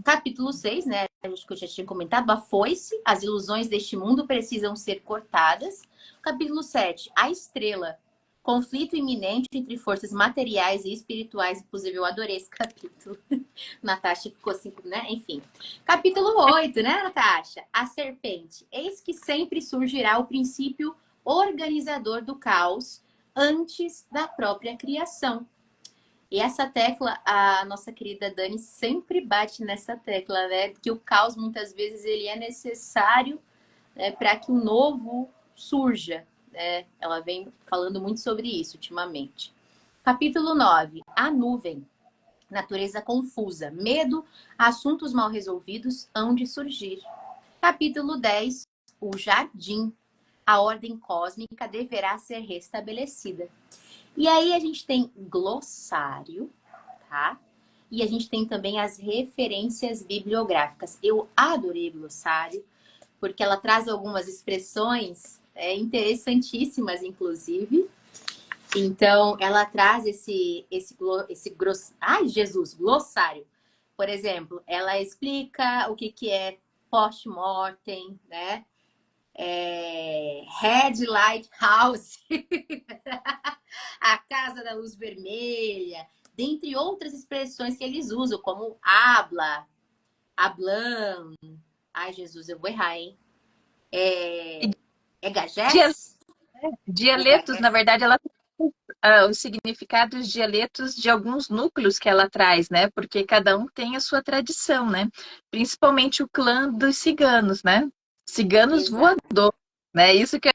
Capítulo 6, né? Acho que eu já tinha comentado. A foice, as ilusões deste mundo precisam ser cortadas. Capítulo 7, a estrela. Conflito iminente entre forças materiais e espirituais. Inclusive, eu adorei esse capítulo. Natasha ficou assim, né? Enfim. Capítulo 8, né, Natasha? A serpente. Eis que sempre surgirá o princípio organizador do caos antes da própria criação. E essa tecla, a nossa querida Dani sempre bate nessa tecla, né? Que o caos, muitas vezes, ele é necessário, né, para que o novo surja. Né? Ela vem falando muito sobre isso ultimamente. Capítulo 9. A nuvem. Natureza confusa. Medo, assuntos mal resolvidos hão de surgir. Capítulo 10. O jardim. A ordem cósmica deverá ser restabelecida. E aí a gente tem glossário, tá? E a gente tem também as referências bibliográficas. Eu adorei glossário, porque ela traz algumas expressões interessantíssimas, inclusive. Então, ela traz ai, Jesus, glossário. Por exemplo, ela explica o que é post-mortem, né? Red Lighthouse, a Casa da Luz Vermelha, dentre outras expressões que eles usam, como habla, hablan. Ai, Jesus, eu vou errar, hein? É Dia- gagés? Ou Dialetos, na gagés? verdade, ela tem os significados dialetos de alguns núcleos que ela traz, né? Porque cada um tem a sua tradição, né? Principalmente o clã dos ciganos, né? Ciganos Exato. voadores, né? Isso que eu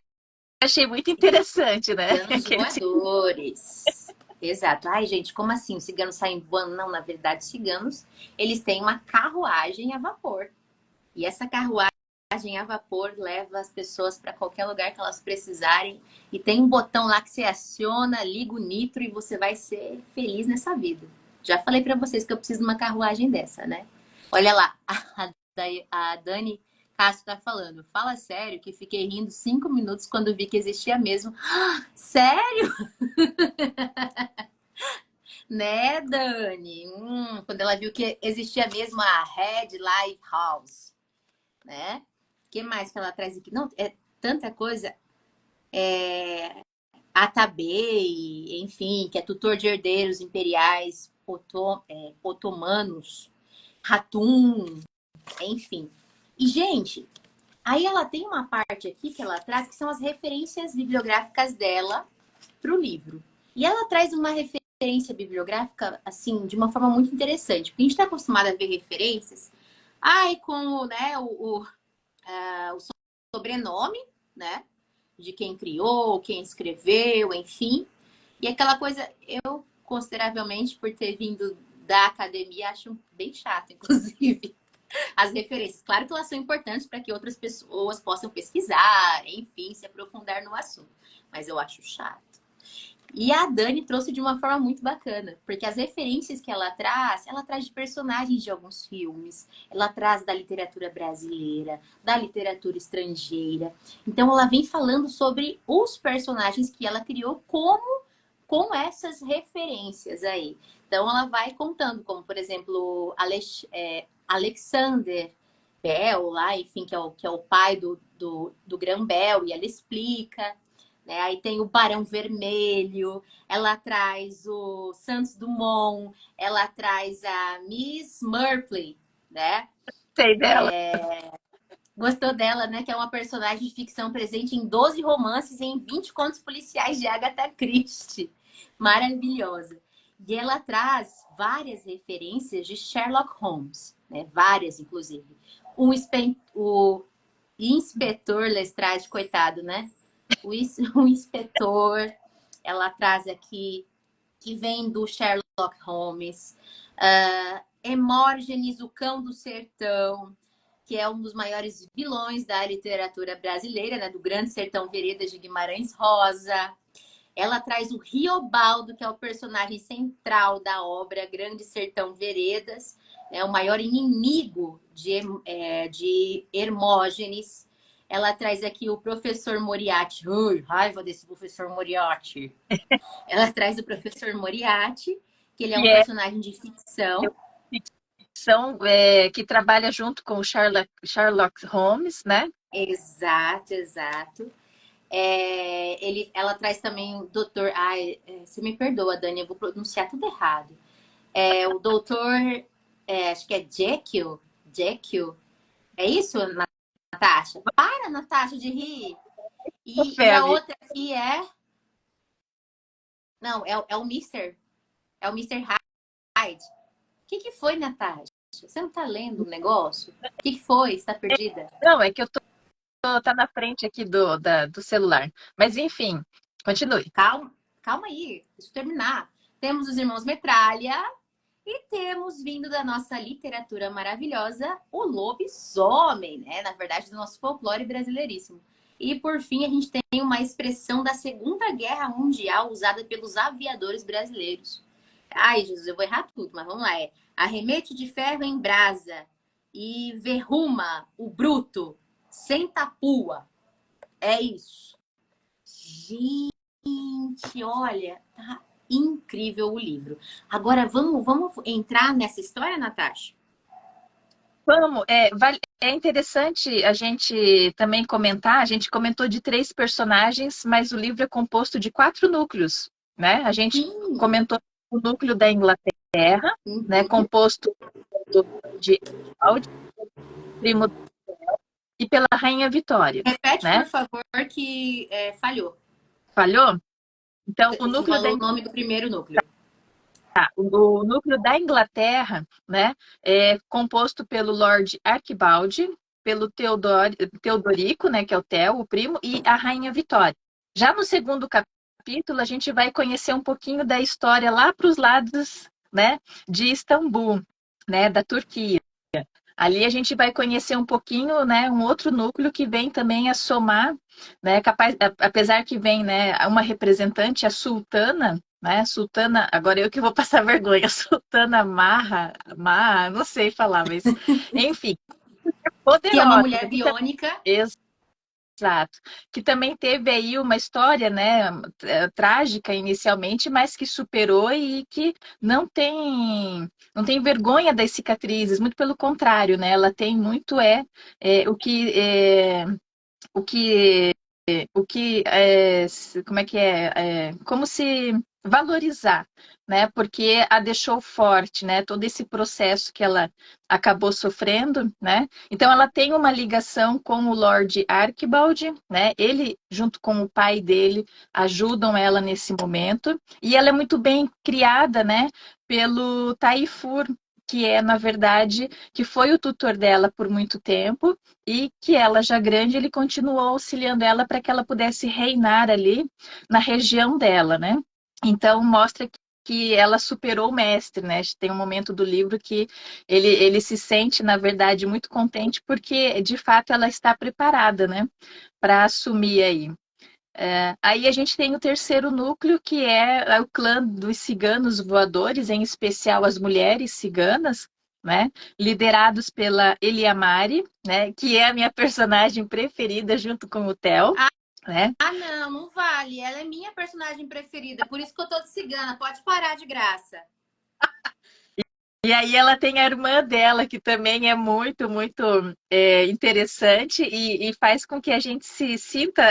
achei muito interessante, né? Ciganos voadores. Exato. Ai, gente, como assim? Os ciganos saem voando? Não, na verdade, os ciganos, eles têm uma carruagem a vapor. E essa carruagem a vapor leva as pessoas para qualquer lugar que elas precisarem. E tem um botão lá que você aciona, liga o nitro e você vai ser feliz nessa vida. Já falei para vocês que eu preciso de uma carruagem dessa, né? Olha lá, a Dani Castro tá falando. Fala sério que fiquei rindo 5 minutos quando vi que existia mesmo. Sério? Né, Dani? Quando ela viu que existia mesmo a Red Lighthouse, né? O que mais que ela traz aqui? Não, é tanta coisa. Atabei, enfim, que é tutor de herdeiros imperiais otomanos, Ratum, enfim. E, gente, aí ela tem uma parte aqui que ela traz que são as referências bibliográficas dela para o livro. E ela traz uma referência bibliográfica, assim, de uma forma muito interessante. Porque a gente está acostumado a ver referências, ai, com, né, o sobrenome, né? De quem criou, quem escreveu, enfim. E aquela coisa, eu consideravelmente, por ter vindo da academia, acho bem chato, inclusive, as referências. Claro que elas são importantes para que outras pessoas possam pesquisar, enfim, se aprofundar no assunto. Mas eu acho chato. E a Dani trouxe de uma forma muito bacana, porque as referências que ela traz de personagens de alguns filmes, ela traz da literatura brasileira, da literatura estrangeira. Então ela vem falando sobre os personagens que ela criou com essas referências aí. Então ela vai contando, como por exemplo, Alexander Bell, lá, enfim, que é o pai do Graham Bell, e ela explica. Né? Aí tem o Barão Vermelho, ela traz o Santos Dumont, ela traz a Miss Murphy, né? Sei dela. Gostou dela, né? Que é uma personagem de ficção presente em 12 romances e em 20 contos policiais de Agatha Christie. Maravilhosa. E ela traz várias referências de Sherlock Holmes, né? Várias, inclusive. O inspetor Lestrade, coitado, né? O inspetor, ela traz aqui, que vem do Sherlock Holmes. Hermógenes, o Cão do Sertão, que é um dos maiores vilões da literatura brasileira, né? Do Grande Sertão Veredas de Guimarães Rosa. Ela traz o Riobaldo, que é o personagem central da obra Grande Sertão Veredas, né? O maior inimigo de Hermógenes. Ela traz aqui o professor Moriarty. Ui, raiva desse professor Moriarty. Ela traz o professor Moriarty, que ele é um Que é personagem de ficção. investigação que trabalha junto com o Sherlock Holmes, né? Exato, exato. Ela traz também o doutor... Ai, você me perdoa, Dani, eu vou pronunciar tudo errado. O doutor... acho que é Jekyll. Jekyll. É isso, Natasha? Para, Natasha, de rir. E a outra aqui é... Não, é o Mr. É o Mr. Hyde. O que foi, Natasha? Você não tá lendo o negócio? O que foi? Você tá perdida? Não, é que eu tá na frente aqui do celular. Mas enfim, continue. Calma aí, deixa eu terminar. Temos os irmãos Metralha e temos, vindo da nossa literatura maravilhosa, o lobisomem, né? Na verdade, do nosso folclore brasileiríssimo. E, por fim, a gente tem uma expressão da Segunda Guerra Mundial usada pelos aviadores brasileiros. Ai, Jesus, eu vou errar tudo, mas vamos lá. Arremete de ferro em brasa e verruma o bruto sem tapua. É isso. Gente, olha, tá incrível o livro. Agora, vamos entrar nessa história, Natasha? Vamos, é interessante a gente também comentar, a gente comentou de 3 personagens, mas o livro é composto de 4 núcleos, né? A gente comentou o núcleo da Inglaterra, né? Composto de primo e pela Rainha Vitória. Repete, né? por favor, que falhou. Falhou? Então, o Você núcleo falou o nome do primeiro núcleo. O núcleo da Inglaterra, né, é composto pelo Lord Arquibaldi, pelo Teodorico, né, que é o Theo, o primo, e a Rainha Vitória. Já no segundo capítulo, a gente vai conhecer um pouquinho da história lá para os lados, né, de Istambul, né, da Turquia. Ali a gente vai conhecer um pouquinho, né, um outro núcleo que vem também a somar, né, apesar que vem, né, uma representante, a sultana, né, sultana, agora eu que vou passar vergonha, sultana Maha, não sei falar, mas enfim, poderosa. Que é uma mulher biônica. Exato. Que também teve aí uma história, né, trágica inicialmente, mas que superou e que não tem vergonha das cicatrizes, muito pelo contrário, né? Ela tem muito o que como é que como se valorizar, né? Porque a deixou forte, né? Todo esse processo que ela acabou sofrendo, né? Então ela tem uma ligação com o Lord Archibald, né? Ele junto com o pai dele ajudam ela nesse momento e ela é muito bem criada, né? Pelo Taifur, que é na verdade que foi o tutor dela por muito tempo e que ela já grande, ele continuou auxiliando ela para que ela pudesse reinar ali na região dela, né? Então mostra que ela superou o mestre, né? Tem um momento do livro que ele se sente, na verdade, muito contente porque, de fato, ela está preparada, né? Para assumir aí. Aí a gente tem o terceiro núcleo, que é o clã dos ciganos voadores, em especial as mulheres ciganas, né? Liderados pela Eliamari, né? Que é a minha personagem preferida junto com o Theo. Né? Não vale. Ela é minha personagem preferida, por isso que eu tô de cigana. Pode parar de graça. E aí ela tem a irmã dela, que também é muito, muito interessante e faz com que a gente se sinta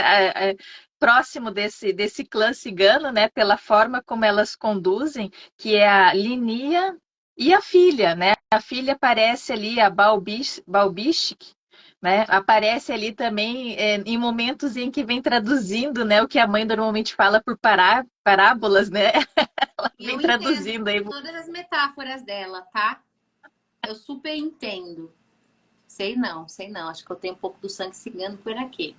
próximo desse clã cigano, né? Pela forma como elas conduzem, que é a Linia e a filha, né? A filha aparece ali, a Balbishik, né? Aparece ali também em momentos em que vem traduzindo, né? O que a mãe normalmente fala por parábolas, né? Ela vem traduzindo aí. Todas as metáforas dela, tá? Eu super entendo. Sei não. Acho que eu tenho um pouco do sangue cigano por aqui.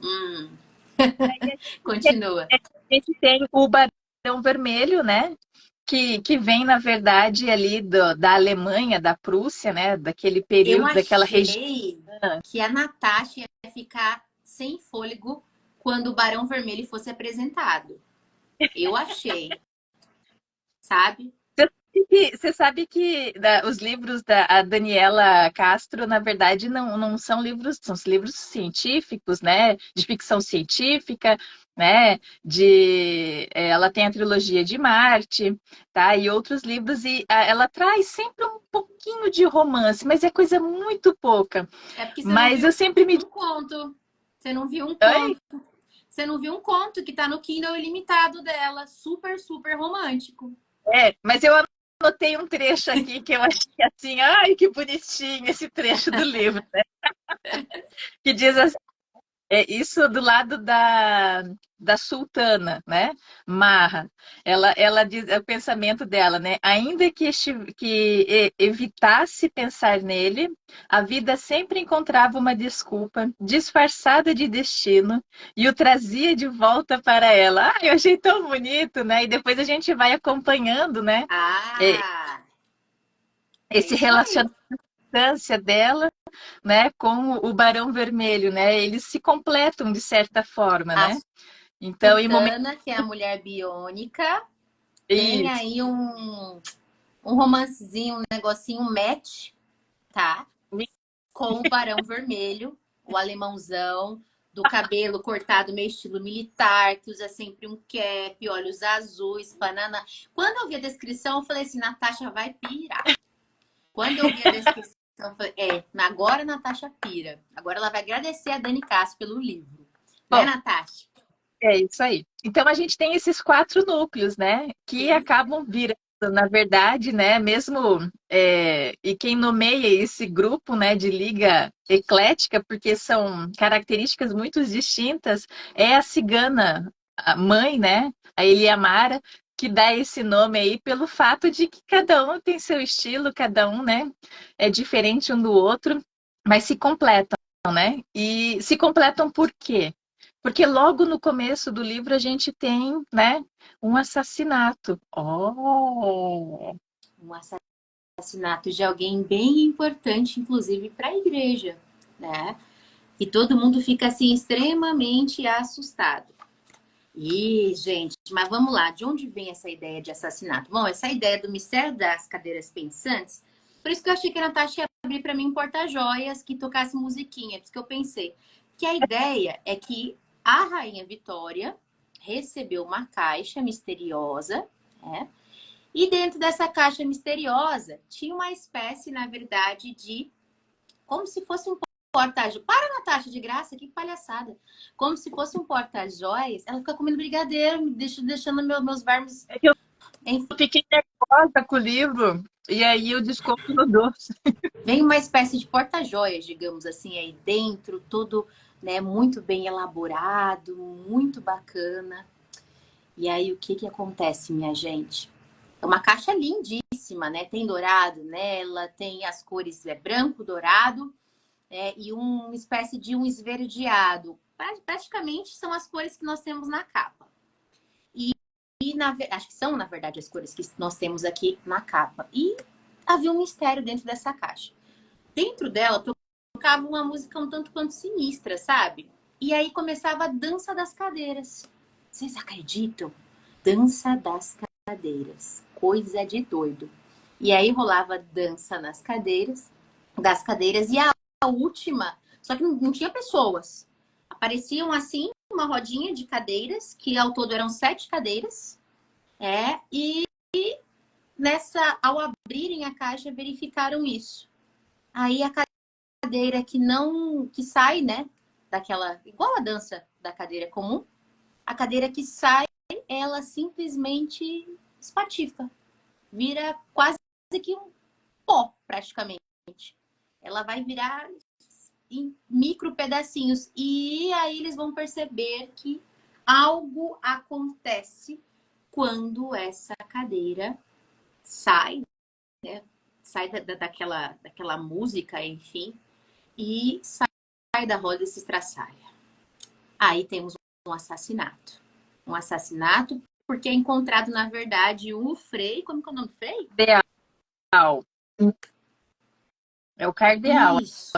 Continua. A gente tem o Barão Vermelho, né? Que vem, na verdade, ali da Alemanha, da Prússia, né? Daquele período, daquela região. Que a Natasha ia ficar sem fôlego quando o Barão Vermelho fosse apresentado. Eu achei. Sabe? Você sabe que os livros da a Daniela Castro, na verdade, não são livros, são livros científicos, né? De ficção científica, né? Ela tem a trilogia de Marte, tá? E outros livros, e ela traz sempre um pouquinho de romance, mas é coisa muito pouca. É porque você não Mas viu eu sempre me. um conto. Você não viu um Oi? conto. Você não viu um conto que tá no Kindle ilimitado dela. Super, super romântico. Mas eu anotei um trecho aqui que eu achei assim, ai, que bonitinho esse trecho do livro, né? Que diz assim, isso do lado da sultana, né? Marra. Ela diz, é o pensamento dela, né? Ainda que evitasse pensar nele, a vida sempre encontrava uma desculpa disfarçada de destino e o trazia de volta para ela. Ah, eu achei tão bonito, né? E depois a gente vai acompanhando, né? É, Ah, é esse isso aí. relacionamento dela, né, com o Barão Vermelho, né? Eles se completam de certa forma, A né? Então, em momentos Sultana, que é a mulher biônica, tem isso, aí um romancezinho, um negocinho match, tá? Com o Barão Vermelho, o alemãozão, do cabelo cortado meio estilo militar, que usa sempre um cap, olhos azuis, banana. Quando eu vi a descrição, eu falei assim, Natasha vai pirar. Quando eu vi a descrição, eu falei, agora a Natasha pira. Agora ela vai agradecer a Dani Castro pelo livro. Né, bom, Natasha? é isso aí. Então a gente tem esses quatro núcleos, né, que Sim. acabam virando, na verdade, né, mesmo e quem nomeia esse grupo, né, de liga eclética, porque são características muito distintas, é a cigana, a mãe, né, a Eliamara, que dá esse nome aí pelo fato de que cada um tem seu estilo, cada um, né, é diferente um do outro, mas se completam, né? E se completam por quê? Porque logo no começo do livro a gente tem, né, um assassinato. Oh! Um assassinato de alguém bem importante, inclusive para a igreja, né? E todo mundo fica assim extremamente assustado. E, gente, mas vamos lá, de onde vem essa ideia de assassinato? Bom, essa ideia do mistério das cadeiras pensantes, por isso que eu achei que a Natasha ia abrir para mim um porta-joias que tocasse musiquinha, por isso que eu pensei. Que a ideia é que a Rainha Vitória recebeu uma caixa misteriosa, né? E dentro dessa caixa misteriosa tinha uma espécie, na verdade, de como se fosse um porta-joias. Para, Natasha, de graça, que palhaçada. Como se fosse um porta-joias. Ela fica comendo brigadeiro, deixando meus vermes. É que eu Enfim, fiquei nervosa com o livro, e aí eu desconto no doce. vem uma espécie de porta-joias, digamos assim, aí dentro, todo, né, muito bem elaborado, muito bacana. E aí, o que que acontece, minha gente? É uma caixa lindíssima, né? Tem dourado nela, tem as cores branco, dourado, e uma espécie de um esverdeado. Praticamente são as cores que nós temos na capa. Acho que são, na verdade, as cores que nós temos aqui na capa. E havia um mistério dentro dessa caixa. Dentro dela, tocava uma música um tanto quanto sinistra, sabe? E aí começava a dança das cadeiras. Vocês acreditam? Dança das cadeiras. Coisa de doido. E aí rolava dança das cadeiras, e a última, só que não tinha pessoas. Apareciam assim, uma rodinha de cadeiras, que ao todo eram 7 cadeiras, e ao abrirem a caixa, verificaram isso. Aí a cadeira que sai, né, daquela, igual a dança da cadeira comum, a cadeira que sai, ela simplesmente espatifa, vira quase que um pó, praticamente. Ela vai virar em micro pedacinhos. E aí eles vão perceber que algo acontece quando essa cadeira sai, né? Sai daquela música, enfim, e sai da roda e se estraçalha. Aí temos um assassinato. Um assassinato porque é encontrado, na verdade, o Frei. Como que é o nome do Frei? Cardeal. É o cardeal. Isso.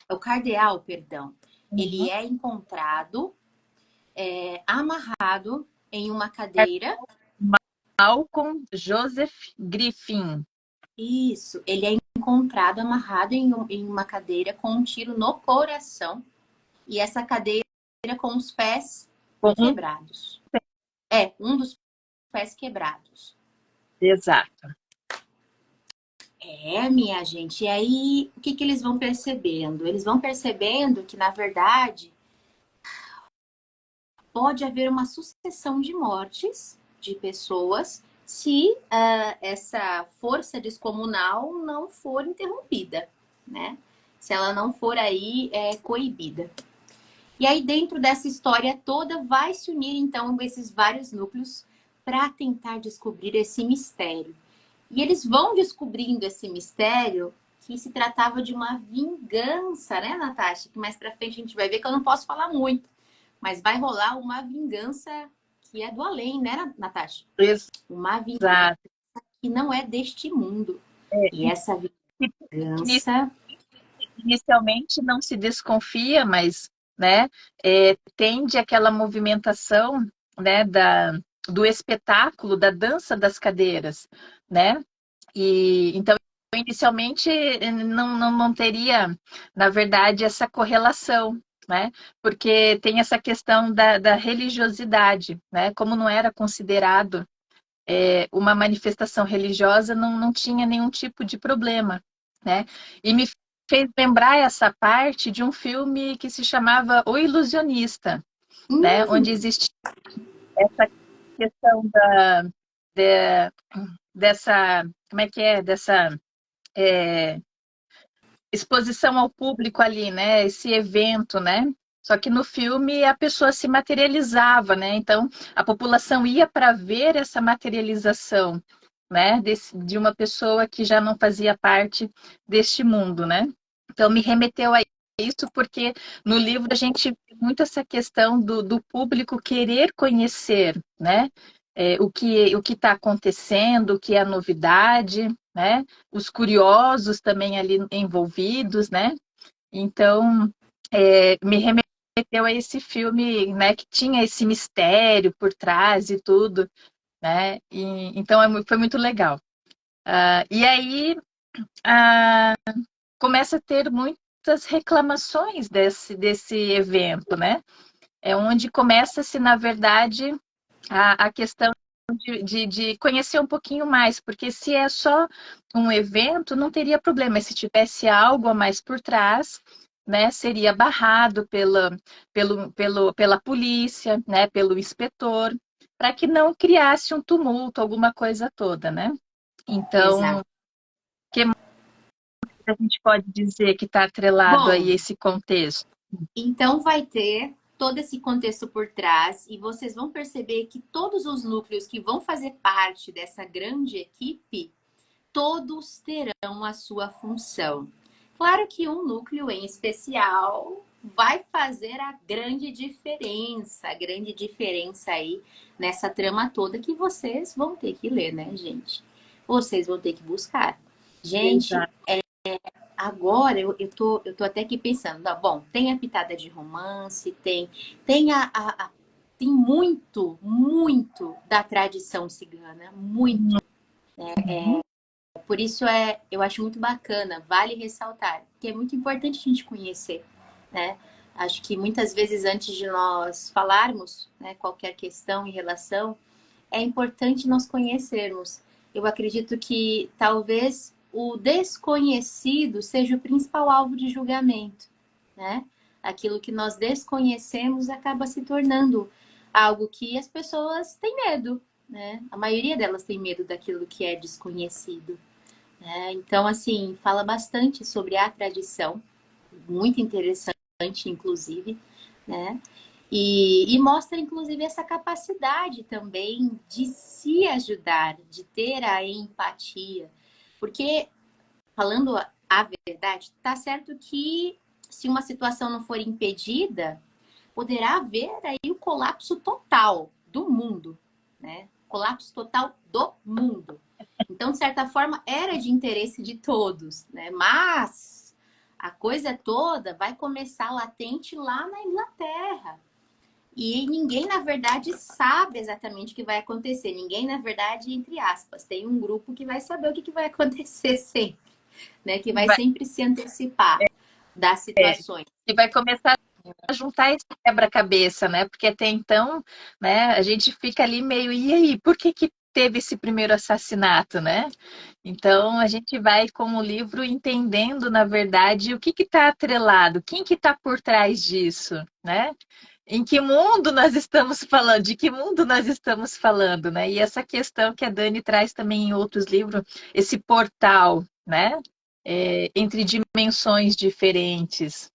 É o cardeal, perdão. Ele Uhum. é encontrado amarrado em uma cadeira. Malcolm Joseph Griffin. Isso, ele é encontrado amarrado em uma cadeira com um tiro no coração. E essa cadeira com os pés Com um... quebrados. Um dos pés quebrados. Exato. Minha gente. E aí, o que eles vão percebendo? Eles vão percebendo que, na verdade, pode haver uma sucessão de mortes de pessoas se essa força descomunal não for interrompida, né? Se ela não for aí coibida. E aí, dentro dessa história toda, vai se unir, então, esses vários núcleos para tentar descobrir esse mistério. E eles vão descobrindo esse mistério que se tratava de uma vingança, né, Natasha? Que mais pra frente a gente vai ver que eu não posso falar muito. Mas vai rolar uma vingança que é do além, né, Natasha? Uma vingança que não é deste mundo. E essa vingança... Inicialmente não se desconfia, mas, né, tende aquela movimentação, né, do espetáculo, da dança das cadeiras, né? E então, inicialmente não teria, na verdade, essa correlação, né? Porque tem essa questão da religiosidade, né? Como não era considerado uma manifestação religiosa, não tinha nenhum tipo de problema, né? E me fez lembrar essa parte de um filme que se chamava O Ilusionista, né? Onde existe essa questão dessa, como é que é? Dessa exposição ao público ali, né? Esse evento, né? Só que no filme a pessoa se materializava, né? Então a população ia para ver essa materialização, né? De uma pessoa que já não fazia parte deste mundo, né? Então me remeteu a isso porque no livro a gente vê muito essa questão do público querer conhecer, né? O que está acontecendo, o que é a novidade, né? Os curiosos também ali envolvidos, né? Então, me remeteu a esse filme, né? Que tinha esse mistério por trás e tudo, né? Então, foi muito legal. E aí, começa a ter muitas reclamações desse evento, né? É onde começa-se, na verdade, a questão de conhecer um pouquinho mais, porque se é só um evento, não teria problema. Se tivesse algo a mais por trás, né, seria barrado pela polícia, né, pelo inspetor, para que não criasse um tumulto, alguma coisa toda, né? Então, o Exato. que mais a gente pode dizer que está atrelado Bom, aí esse contexto? então vai ter todo esse contexto por trás e vocês vão perceber que todos os núcleos que vão fazer parte dessa grande equipe, todos terão a sua função. Claro que um núcleo em especial vai fazer a grande diferença aí nessa trama toda que vocês vão ter que ler, né, gente? Vocês vão ter que buscar. Gente, Exato. agora eu tô até aqui pensando, bom, tem a pitada de romance, tem tem muito da tradição cigana, muito. Por isso eu acho muito bacana, vale ressaltar, que é muito importante a gente conhecer, né? Acho que muitas vezes antes de nós falarmos, né, qualquer questão em relação, é importante nós conhecermos. Eu acredito que talvez o desconhecido seja o principal alvo de julgamento, né? Aquilo que nós desconhecemos acaba se tornando algo que as pessoas têm medo, né? A maioria delas tem medo daquilo que é desconhecido, né? Então, assim, fala bastante sobre a tradição, muito interessante, inclusive, né? E mostra, inclusive, essa capacidade também de se ajudar, de ter a empatia. Porque, falando a verdade, tá certo que se uma situação não for impedida, poderá haver aí o colapso total do mundo, né? Colapso total do mundo. Então, de certa forma, era de interesse de todos, né? Mas a coisa toda vai começar latente lá na Inglaterra. E ninguém, na verdade, sabe exatamente o que vai acontecer. Ninguém, na verdade, entre aspas, tem um grupo que vai saber o que vai acontecer sempre, né? Que vai Vai, sempre se antecipar das situações. e vai começar a juntar esse quebra-cabeça, né? Porque até então, né, a gente fica ali meio, e aí, por que que teve esse primeiro assassinato, né? Então a gente vai com o livro entendendo, na verdade, o que está atrelado, quem que está por trás disso, né? Em que mundo nós estamos falando, de que mundo nós estamos falando, né? E essa questão que a Dani traz também em outros livros, esse portal, né? Entre dimensões diferentes.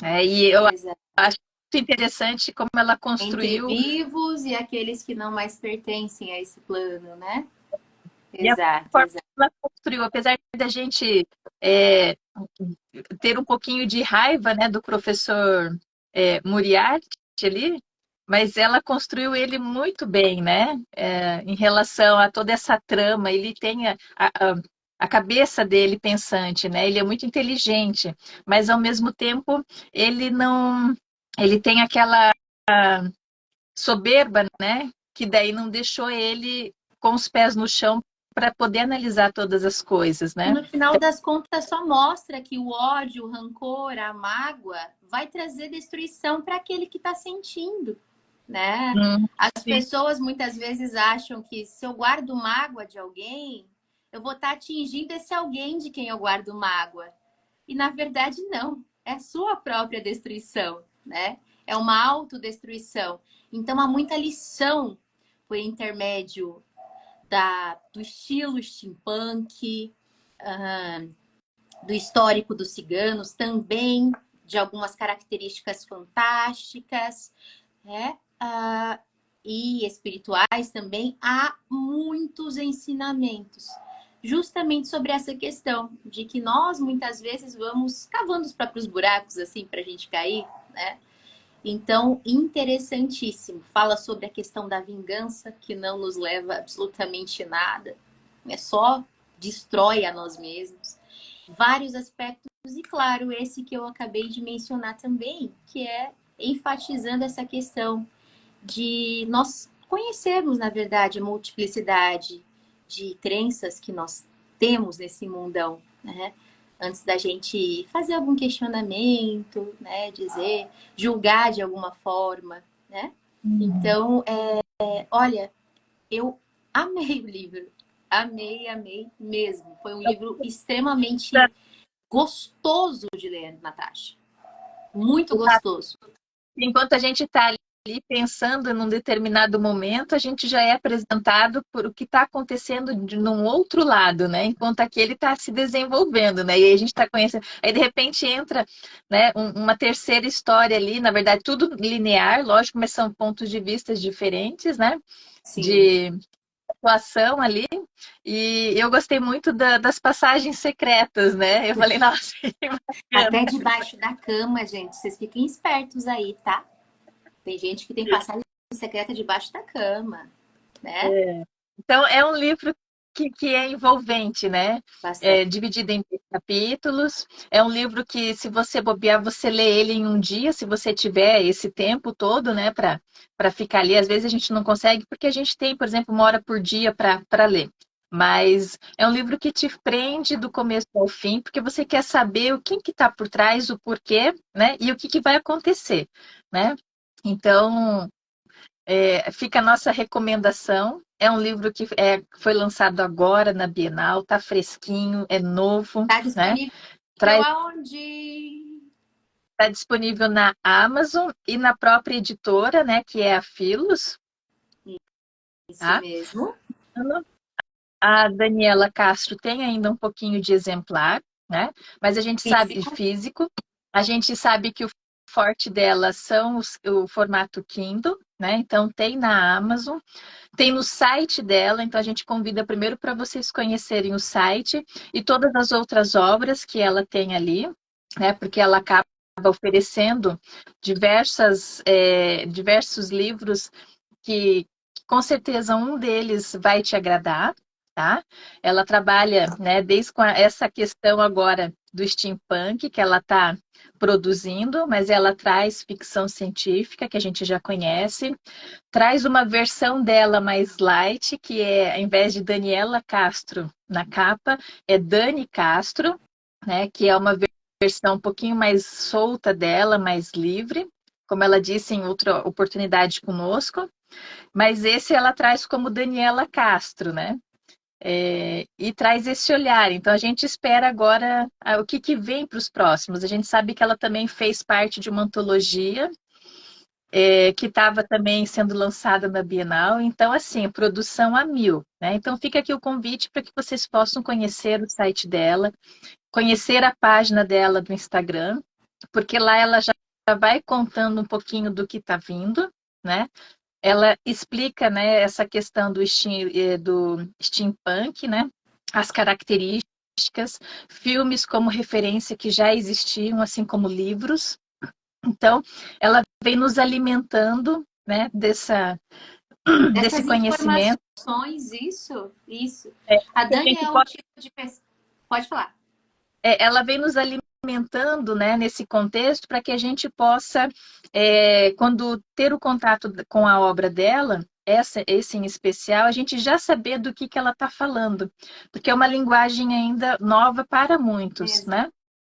E eu Exato. acho muito interessante como ela Entre construiu. vivos e aqueles que não mais pertencem a esse plano, né? E a Exato, forma exato. que ela construiu, apesar da gente ter um pouquinho de raiva, né, do professor Moriarty ali, mas ela construiu ele muito bem, né, em relação a toda essa trama. Ele tem a cabeça dele pensante, né, ele é muito inteligente, mas ao mesmo tempo ele não, ele tem aquela soberba, né, que daí não deixou ele com os pés no chão para poder analisar todas as coisas, E né? no final das contas só mostra que o ódio, o rancor, a mágoa vai trazer destruição para aquele que está sentindo, né? As Sim. pessoas muitas vezes acham que se eu guardo mágoa de alguém, eu vou estar atingindo esse alguém de quem eu guardo mágoa. E na verdade não, é sua própria destruição, né? É uma autodestruição. Então há muita lição por intermédio do estilo steampunk, do histórico dos ciganos, também de algumas características fantásticas, né? E espirituais também. Há muitos ensinamentos justamente sobre essa questão de que nós muitas vezes vamos cavando os próprios buracos assim para a gente cair, né? Então, interessantíssimo. Fala sobre a questão da vingança, que não nos leva a absolutamente nada. É só destrói a nós mesmos. Vários aspectos, e claro, esse que eu acabei de mencionar também, que é enfatizando essa questão de nós conhecermos, na verdade, a multiplicidade de crenças que nós temos nesse mundão, né? Antes da gente fazer algum questionamento, né? Dizer, julgar de alguma forma, né? Então, olha, eu amei o livro. Amei, amei mesmo. Foi um livro extremamente gostoso de ler, Natasha. Muito gostoso. Enquanto a gente está ali pensando num determinado momento, a gente já é apresentado por o que está acontecendo num outro lado, né? Enquanto aquele está se desenvolvendo, né? E aí a gente está conhecendo. Aí de repente entra, né, uma terceira história ali, na verdade, tudo linear, lógico, mas são pontos de vista diferentes, né? Sim. De atuação ali. E eu gostei muito das passagens secretas, né? Eu falei, nossa, que bacana. Até debaixo da cama, gente. Vocês fiquem espertos aí, tá? Tem gente que tem passagem secreta debaixo da cama, né? Então, é um livro que é envolvente, né? Bastante. É dividido em capítulos. É um livro que, se você bobear, você lê ele em um dia, se você tiver esse tempo todo, né, para ficar ali. Às vezes a gente não consegue, porque a gente tem, por exemplo, 1 hora por dia para ler. Mas é um livro que te prende do começo ao fim, porque você quer saber o que está por trás, o porquê, né? E o que vai acontecer, né? Então, fica a nossa recomendação. É um livro que foi lançado agora na Bienal, tá fresquinho, é novo, Tá né? disponível Traz, aonde? tá disponível na Amazon e na própria editora, né, que é a Filos, Isso tá? mesmo. A Daniela Castro tem ainda um pouquinho de exemplar, né? Mas a gente sabe Físico. físico, a gente sabe que o forte dela são o formato Kindle, né? Então tem na Amazon. Tem no site dela, então a gente convida primeiro para vocês conhecerem o site e todas as outras obras que ela tem ali, né? Porque ela acaba oferecendo diversos livros que com certeza um deles vai te agradar, tá? Ela trabalha, né, desde com essa questão agora do steampunk que ela está produzindo, mas ela traz ficção científica, que a gente já conhece, traz uma versão dela mais light, que é, ao invés de Daniela Castro na capa, é Dani Castro, né, que é uma versão um pouquinho mais solta dela, mais livre, como ela disse em outra oportunidade conosco, mas esse ela traz como Daniela Castro, né? E traz esse olhar. Então a gente espera agora o que vem para os próximos. A gente sabe que ela também fez parte de uma antologia que estava também sendo lançada na Bienal. Então, assim, produção a mil, né? Então fica aqui o convite para que vocês possam conhecer o site dela, conhecer a página dela do Instagram, porque lá ela já vai contando um pouquinho do que está vindo, né? Ela explica, né, essa questão do steampunk, né? As características, filmes como referência que já existiam, assim como livros. Então, ela vem nos alimentando, né, desse Dessas conhecimento. informações, isso. É, A que a Dani gente é o pode tipo de pessoa. Pode falar. ela vem nos alimentando, né, nesse contexto para que a gente possa, quando ter o contato com a obra dela, esse em especial, a gente já saber do que ela está falando, porque é uma linguagem ainda nova para muitos, né?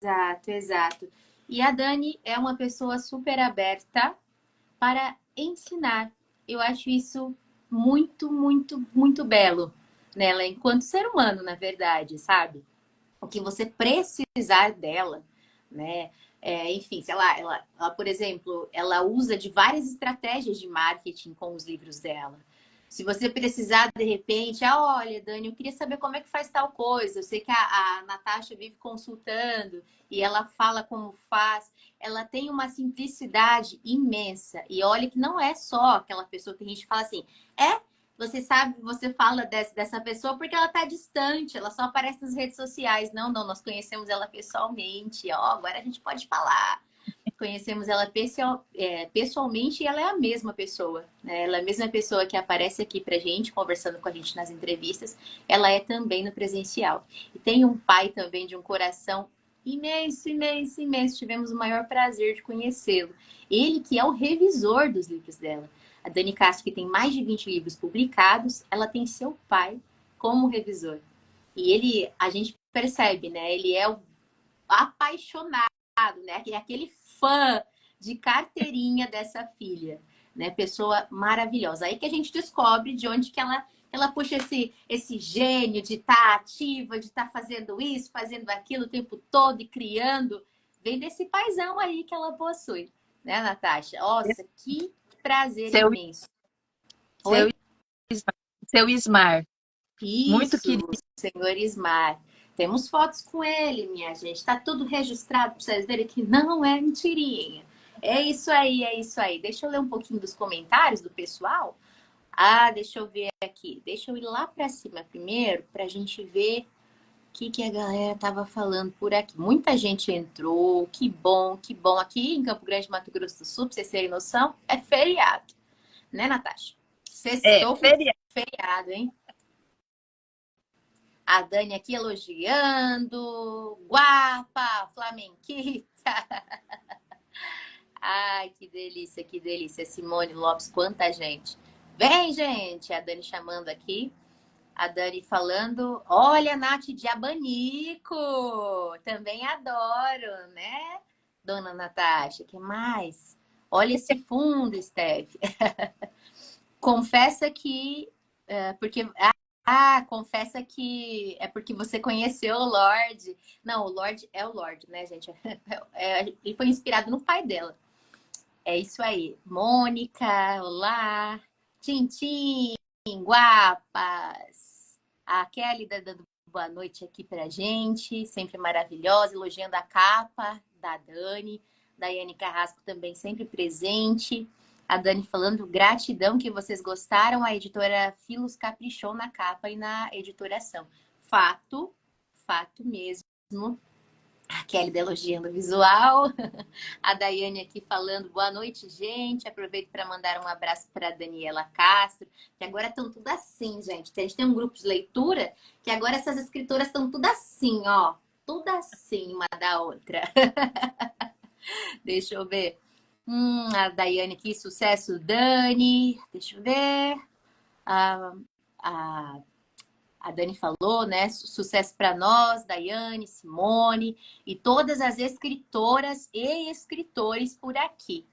Exato, exato. E a Dani é uma pessoa super aberta para ensinar. Eu acho isso muito, muito, muito belo nela, enquanto ser humano, na verdade, sabe? O que você precisar dela, né? Enfim, sei lá, ela, por exemplo, ela usa de várias estratégias de marketing com os livros dela. Se você precisar, de repente, olha, Dani, eu queria saber como é que faz tal coisa. Eu sei que a Natasha vive consultando e ela fala como faz. Ela tem uma simplicidade imensa. E olha que não é só aquela pessoa que a gente fala assim, você sabe, você fala dessa pessoa porque ela está distante, ela só aparece nas redes sociais. Não, nós conhecemos ela pessoalmente. Agora a gente pode falar. Conhecemos ela pessoalmente e ela é a mesma pessoa, né? Ela é a mesma pessoa que aparece aqui pra gente, conversando com a gente nas entrevistas. Ela é também no presencial. E tem um pai também de um coração imenso, imenso, imenso. Tivemos o maior prazer de conhecê-lo. Ele que é o revisor dos livros dela. A Dani Castro, que tem mais de 20 livros publicados, ela tem seu pai como revisor. E ele, a gente percebe, né? Ele é o apaixonado, né? É aquele fã de carteirinha dessa filha, né? Pessoa maravilhosa. Aí que a gente descobre de onde que ela puxa esse gênio de estar ativa, de estar fazendo isso, fazendo aquilo o tempo todo e criando. Vem desse paizão aí que ela possui, né, Natasha? Nossa, que prazer Seu, imenso. seu, Oi? seu Ismar, muito Isso, querido. senhor Ismar. Temos fotos com ele, minha gente. Está tudo registrado para vocês verem que não é mentirinha. É isso aí, é isso aí. Deixa eu ler um pouquinho dos comentários do pessoal. Deixa eu ver aqui. Deixa eu ir lá para cima primeiro para a gente ver o que a galera tava falando por aqui. Muita gente entrou. Que bom, que bom. Aqui em Campo Grande, Mato Grosso do Sul, para vocês terem noção, é feriado. Né, Natasha? Sextou com Feriado. feriado, hein? A Dani aqui elogiando. Guapa, flamenquita. Ai, que delícia, que delícia. Simone Lopes, quanta gente. Vem, gente. A Dani chamando aqui. A Dani falando. Olha, Nath de abanico. Também adoro, né? Dona Natasha, que mais? Olha esse fundo, Steph. Confessa que... porque... confessa que é porque você conheceu o Lorde. Não, o Lorde é o Lorde, né, gente? Ele foi inspirado no pai dela. É isso aí. Mônica, olá. Tintim, guapas. A Kelly dando boa noite aqui pra gente. Sempre maravilhosa, elogiando a capa da Dani. Daiane Carrasco também sempre presente. A Dani falando gratidão que vocês gostaram. A editora Filos caprichou na capa e na editoração. Fato mesmo. A Kelly elogiando o visual. A Daiane aqui falando boa noite, gente. Aproveito para mandar um abraço para Daniela Castro, que agora estão tudo assim, gente. A gente tem um grupo de leitura que agora essas escritoras estão tudo assim, ó. tudo assim uma da outra. Deixa eu ver. A Daiane aqui, sucesso, Dani. Deixa eu ver. A, a, a Dani falou, né? Sucesso para nós, Daiane, Simone e todas as escritoras e escritores por aqui.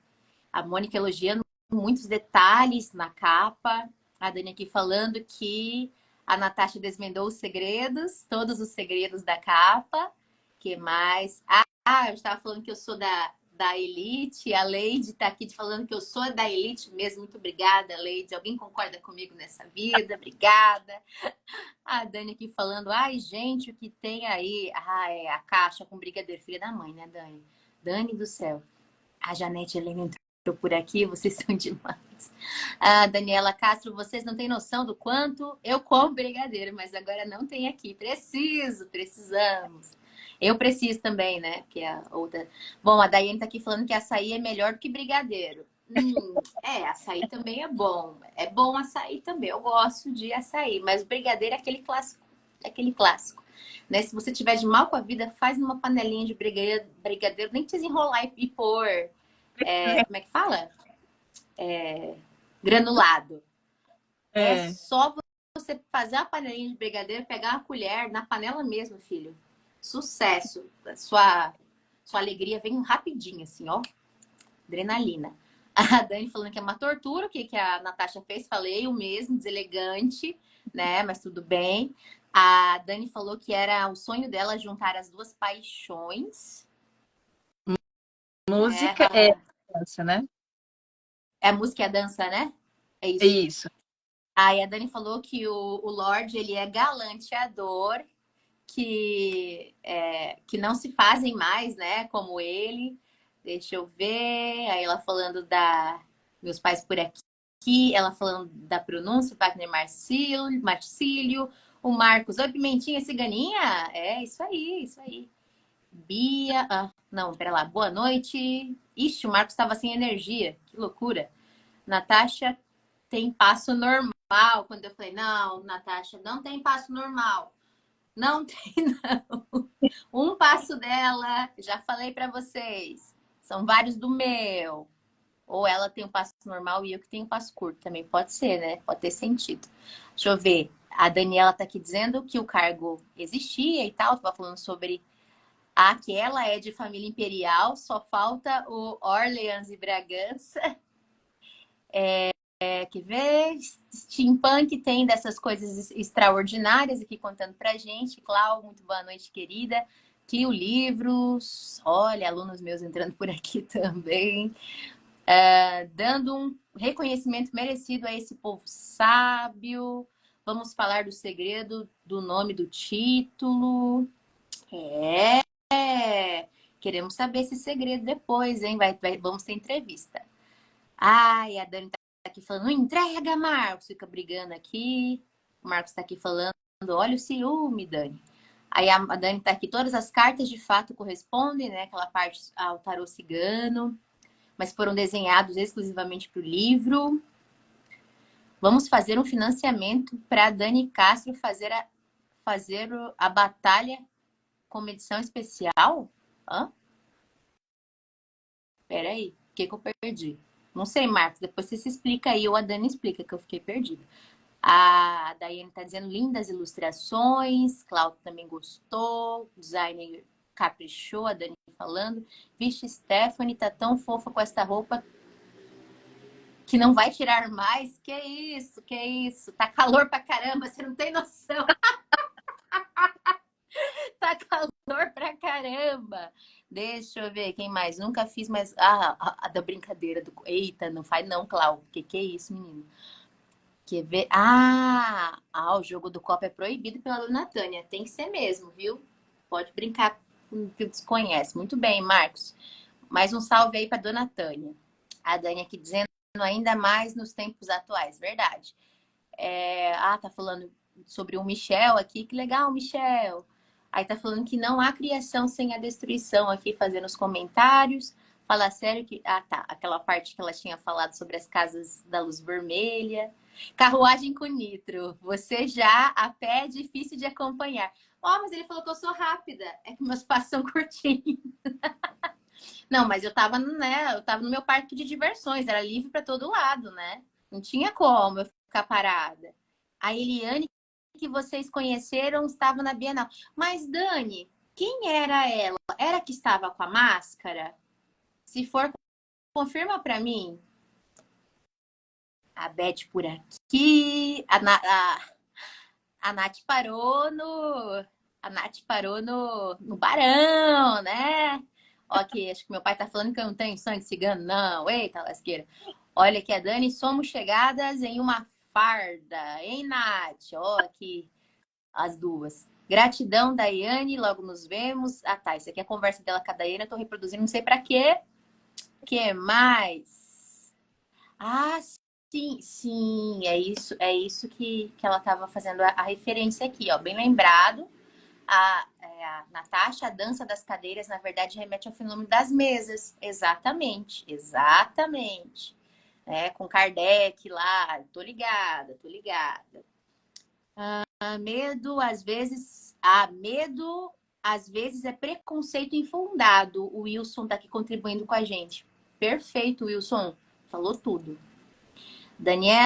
A Mônica elogiando muitos detalhes na capa. A Dani aqui falando que a Natasha desvendou os segredos, todos os segredos da capa. Que mais? Eu estava falando que eu sou da Elite. A Leide está aqui falando que eu sou da Elite mesmo. Muito obrigada, Leide. Alguém concorda comigo nessa vida? Obrigada. A Dani aqui falando, ai, gente, o que tem aí? É a caixa com brigadeiro. Filha da mãe, né, Dani? Dani do céu. A Janete Helena entrou por aqui, vocês são demais. A Daniela Castro, vocês não têm noção do quanto eu como brigadeiro, mas agora não tem aqui. Precisamos. Eu preciso também, né? Que é a outra. Bom, a Daiane tá aqui falando que açaí é melhor do que brigadeiro. Açaí também é bom. É bom açaí também. Eu gosto de açaí, mas o brigadeiro é aquele clássico. É aquele clássico. Né? Se você tiver de mal com a vida, faz numa panelinha de brigadeiro, nem precisa enrolar e pôr. Como é que fala? Granulado. É só você fazer a panelinha de brigadeiro, pegar uma colher na panela mesmo, filho. Sucesso. Sua alegria vem rapidinho, assim, ó. Adrenalina. A Dani falando que é uma tortura, o que a Natasha fez? Falei o mesmo, deselegante, né? Mas tudo bem. A Dani falou que era o sonho dela juntar as duas paixões. Música é dança, né? É a música e a dança, né? É isso. Isso. Aí a Dani falou que o Lorde, ele é galanteador, que não se fazem mais, né? Como ele. Deixa eu ver. Aí ela falando meus pais por aqui. Ela falando da pronúncia, Wagner Marcílio, o Marcos. Oi, Pimentinha Ciganinha? É, isso aí. Bia. Não, pera lá. Boa noite. Ixi, o Marcos estava sem energia. Que loucura. Natasha tem passo normal. Quando eu falei, não, Natasha, não tem passo normal. Não tem, não. Um passo dela, já falei para vocês. São vários do meu. Ou ela tem um passo normal e eu que tenho um passo curto também. Pode ser, né? Pode ter sentido. Deixa eu ver. A Daniela tá aqui dizendo que o cargo existia e tal. Tava falando sobre que ela é de família imperial. Só falta o Orleans e Bragança. Quer ver? Steampunk tem dessas coisas extraordinárias aqui contando pra gente. Clau, muito boa noite, querida. Clio Livros. Olha, alunos meus entrando por aqui também. Dando um reconhecimento merecido a esse povo sábio. Vamos falar do segredo do nome do título. Queremos saber esse segredo depois, hein? Vamos ter entrevista. Ai, a Dani tá aqui falando, não entrega, Marcos. Fica brigando aqui. O Marcos tá aqui falando, olha o ciúme, Dani. Aí a Dani tá aqui, todas as cartas de fato correspondem, né? Aquela parte ao tarô cigano, mas foram desenhados exclusivamente para o livro. Vamos fazer um financiamento para a Dani Castro fazer a batalha com edição especial? Peraí, o que eu perdi? Não sei, Marcos, depois você se explica aí, ou a Dani explica, que eu fiquei perdida. A Daiane tá dizendo lindas ilustrações, Cláudio também gostou, o designer caprichou, a Dani falando. Vixe, Stephanie tá tão fofa com esta roupa que não vai tirar mais. Que isso? Tá calor pra caramba, você não tem noção. Tá calor pra caramba. Deixa eu ver, quem mais? Nunca fiz, mas... a da brincadeira. Eita, não faz não, Cláudio. Que é isso, menino? Quer ver? O jogo do copo é proibido pela dona Tânia. Tem que ser mesmo, viu? Pode brincar com o que desconhece. Muito bem, Marcos. Mais um salve aí pra dona Tânia. A Dani aqui dizendo ainda mais nos tempos atuais. Verdade. Tá falando sobre o Michel aqui. Que legal, Michel. Aí tá falando que não há criação sem a destruição aqui, fazendo os comentários. Fala sério que... tá. Aquela parte que ela tinha falado sobre as casas da luz vermelha. Carruagem com nitro. Você já a pé é difícil de acompanhar. Ó, mas ele falou que eu sou rápida. É que meus passos são curtinhos. Não, mas eu tava, né? Eu tava no meu parque de diversões, era livre para todo lado, né? Não tinha como eu ficar parada. A Eliane, que vocês conheceram, estava na Bienal. Mas, Dani, quem era ela? Era a que estava com a máscara? Se for, confirma para mim. A Beth por aqui. A Nath parou no. A Nath parou no Barão, né? Ok, acho que meu pai tá falando que eu não tenho sangue cigano, não. Eita, lasqueira. Olha aqui, a Dani, somos chegadas em uma farda, hein, Nath? Ó, aqui as duas. Gratidão, Daiane, logo nos vemos. Ah, tá, isso aqui é a conversa dela com a Daiane, eu tô reproduzindo, não sei pra quê. O que mais? Ah, sim, sim, é isso que ela estava fazendo a referência aqui, ó, bem lembrado. A Natasha, a dança das cadeiras, na verdade, remete ao fenômeno das mesas. Exatamente, exatamente. Com Kardec lá, tô ligada, tô ligada. Medo, às vezes é preconceito infundado. O Wilson tá aqui contribuindo com a gente. Perfeito, Wilson. Falou tudo. Daniela,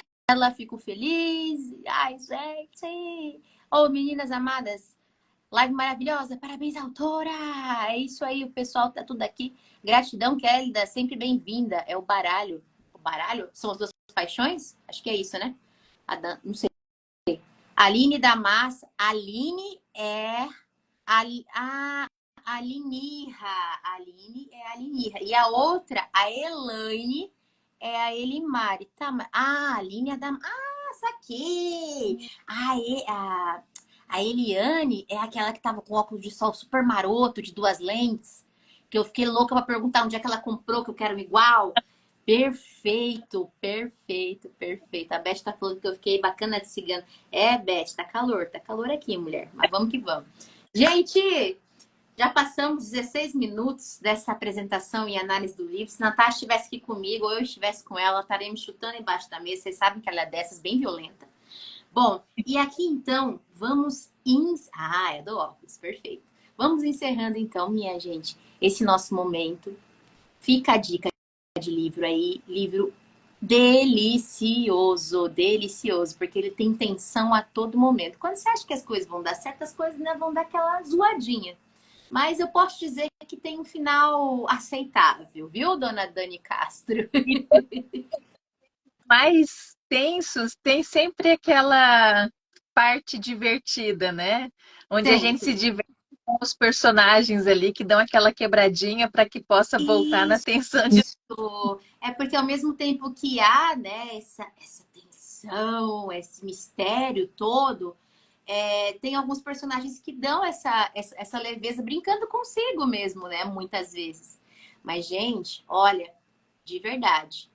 fico feliz. Ai, gente. Oh, meninas amadas. Live maravilhosa. Parabéns, autora. É isso aí, o pessoal tá tudo aqui. Gratidão, Kélida. Sempre bem-vinda. É o baralho. O baralho? São as duas paixões? Acho que é isso, né? Não sei. Aline da Massa. Aline é... A Alinirra. Aline é a Alinirra. E a outra, a Elaine, é a Elimari. Tá, a Aline é da... Ah, saquei! A Eliane é aquela que tava com óculos de sol super maroto, de 2 lentes. Que eu fiquei louca pra perguntar onde é que ela comprou, que eu quero igual. Perfeito, perfeito, perfeito. A Beth tá falando que eu fiquei bacana de cigano. É, Beth, tá calor aqui, mulher. Mas vamos que vamos. Gente, já passamos 16 minutos dessa apresentação e análise do livro. Se a Natasha estivesse aqui comigo ou eu estivesse com ela, estaremos chutando embaixo da mesa. Vocês sabem que ela é dessas, bem violenta. Bom, e aqui então, vamos... é do óculos, perfeito. Vamos encerrando então, minha gente, esse nosso momento. Fica a dica de livro aí, livro delicioso, delicioso, porque ele tem tensão a todo momento. Quando você acha que as coisas vão dar certo, as coisas ainda vão dar aquela zoadinha. Mas eu posso dizer que tem um final aceitável, viu, dona Dani Castro? Mais tensos, tem sempre aquela parte divertida, né? Onde a gente se Sempre. diverte com os personagens ali que dão aquela quebradinha para que possa voltar na Isso. tensão de... É porque ao mesmo tempo que há, né, essa tensão, esse mistério todo, tem alguns personagens que dão essa leveza brincando consigo mesmo, né? Muitas vezes. Mas, gente, olha, de verdade,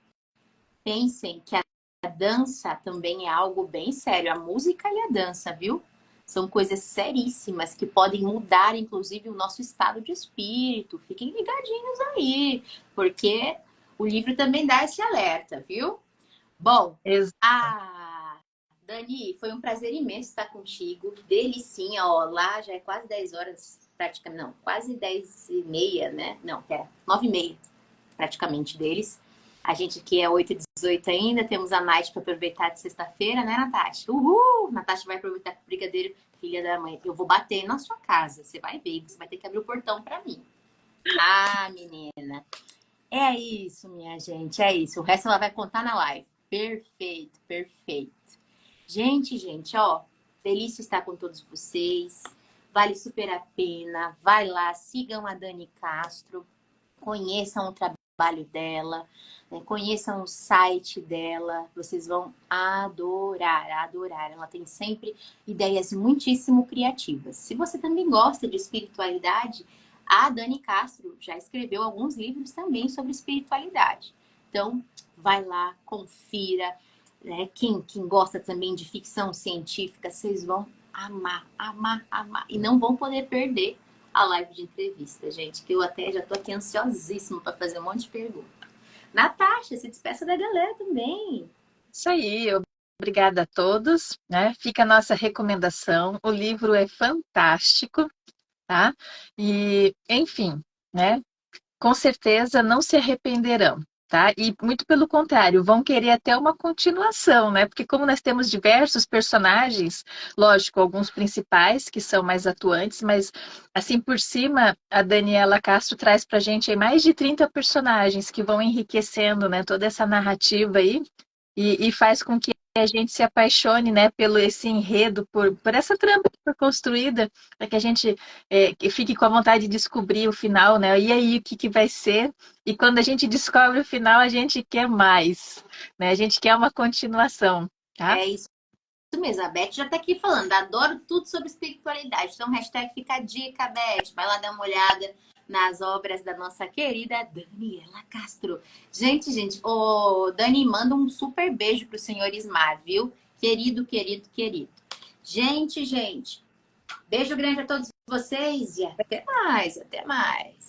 pensem que a dança também é algo bem sério. A música e a dança, viu? São coisas seríssimas que podem mudar, inclusive, o nosso estado de espírito. Fiquem ligadinhos aí, porque o livro também dá esse alerta, viu? Bom, Dani, foi um prazer imenso estar contigo. Delicinha, ó, lá já é quase 10 horas, praticamente, não, quase 10h30, né? Não, 9h30, praticamente, deles. A gente aqui é 8h18 ainda, temos a night para aproveitar de sexta-feira, né, Natasha? Uhul! Natasha vai aproveitar o brigadeiro, filha da mãe. Eu vou bater na sua casa, você vai ver, você vai ter que abrir o portão para mim. Ah, menina. É isso, minha gente, é isso. O resto ela vai contar na live. Perfeito, perfeito. Gente, ó, delícia estar com todos vocês. Vale super a pena. Vai lá, sigam a Dani Castro, conheçam o trabalho dela, né? Conheçam o site dela. Vocês vão adorar, adorar. Ela tem sempre ideias muitíssimo criativas. Se você também gosta de espiritualidade, a Dani Castro já escreveu alguns livros também sobre espiritualidade. Então, vai lá, confira. Né? Quem gosta também de ficção científica, vocês vão amar, amar, amar. E não vão poder perder a live de entrevista, gente. Que eu até já tô aqui ansiosíssima para fazer um monte de perguntas. Natasha, se despeça da galera também. Isso aí, Obrigada a todos, né? Fica a nossa recomendação. O livro é fantástico, tá? E, enfim, né? Com certeza não se arrependerão, tá? E muito pelo contrário, vão querer até uma continuação, né? Porque como nós temos diversos personagens, lógico, alguns principais que são mais atuantes, mas assim por cima, a Daniela Castro traz pra gente aí mais de 30 personagens que vão enriquecendo, né, toda essa narrativa aí e faz com que a gente se apaixone, né, pelo esse enredo, por essa trama que foi construída, para que a gente que fique com a vontade de descobrir o final, né? E aí, o que, que vai ser? E quando a gente descobre o final, a gente quer mais, né? A gente quer uma continuação, tá? É isso mesmo, a Beth já tá aqui falando, adoro tudo sobre espiritualidade. Então, hashtag fica a dica, Beth. Vai lá dar uma olhada nas obras da nossa querida Daniela Castro. Gente, ô Dani, manda um super beijo pro senhor Ismar, viu? Querido, querido, querido. Gente, beijo grande a todos vocês e até mais, até mais.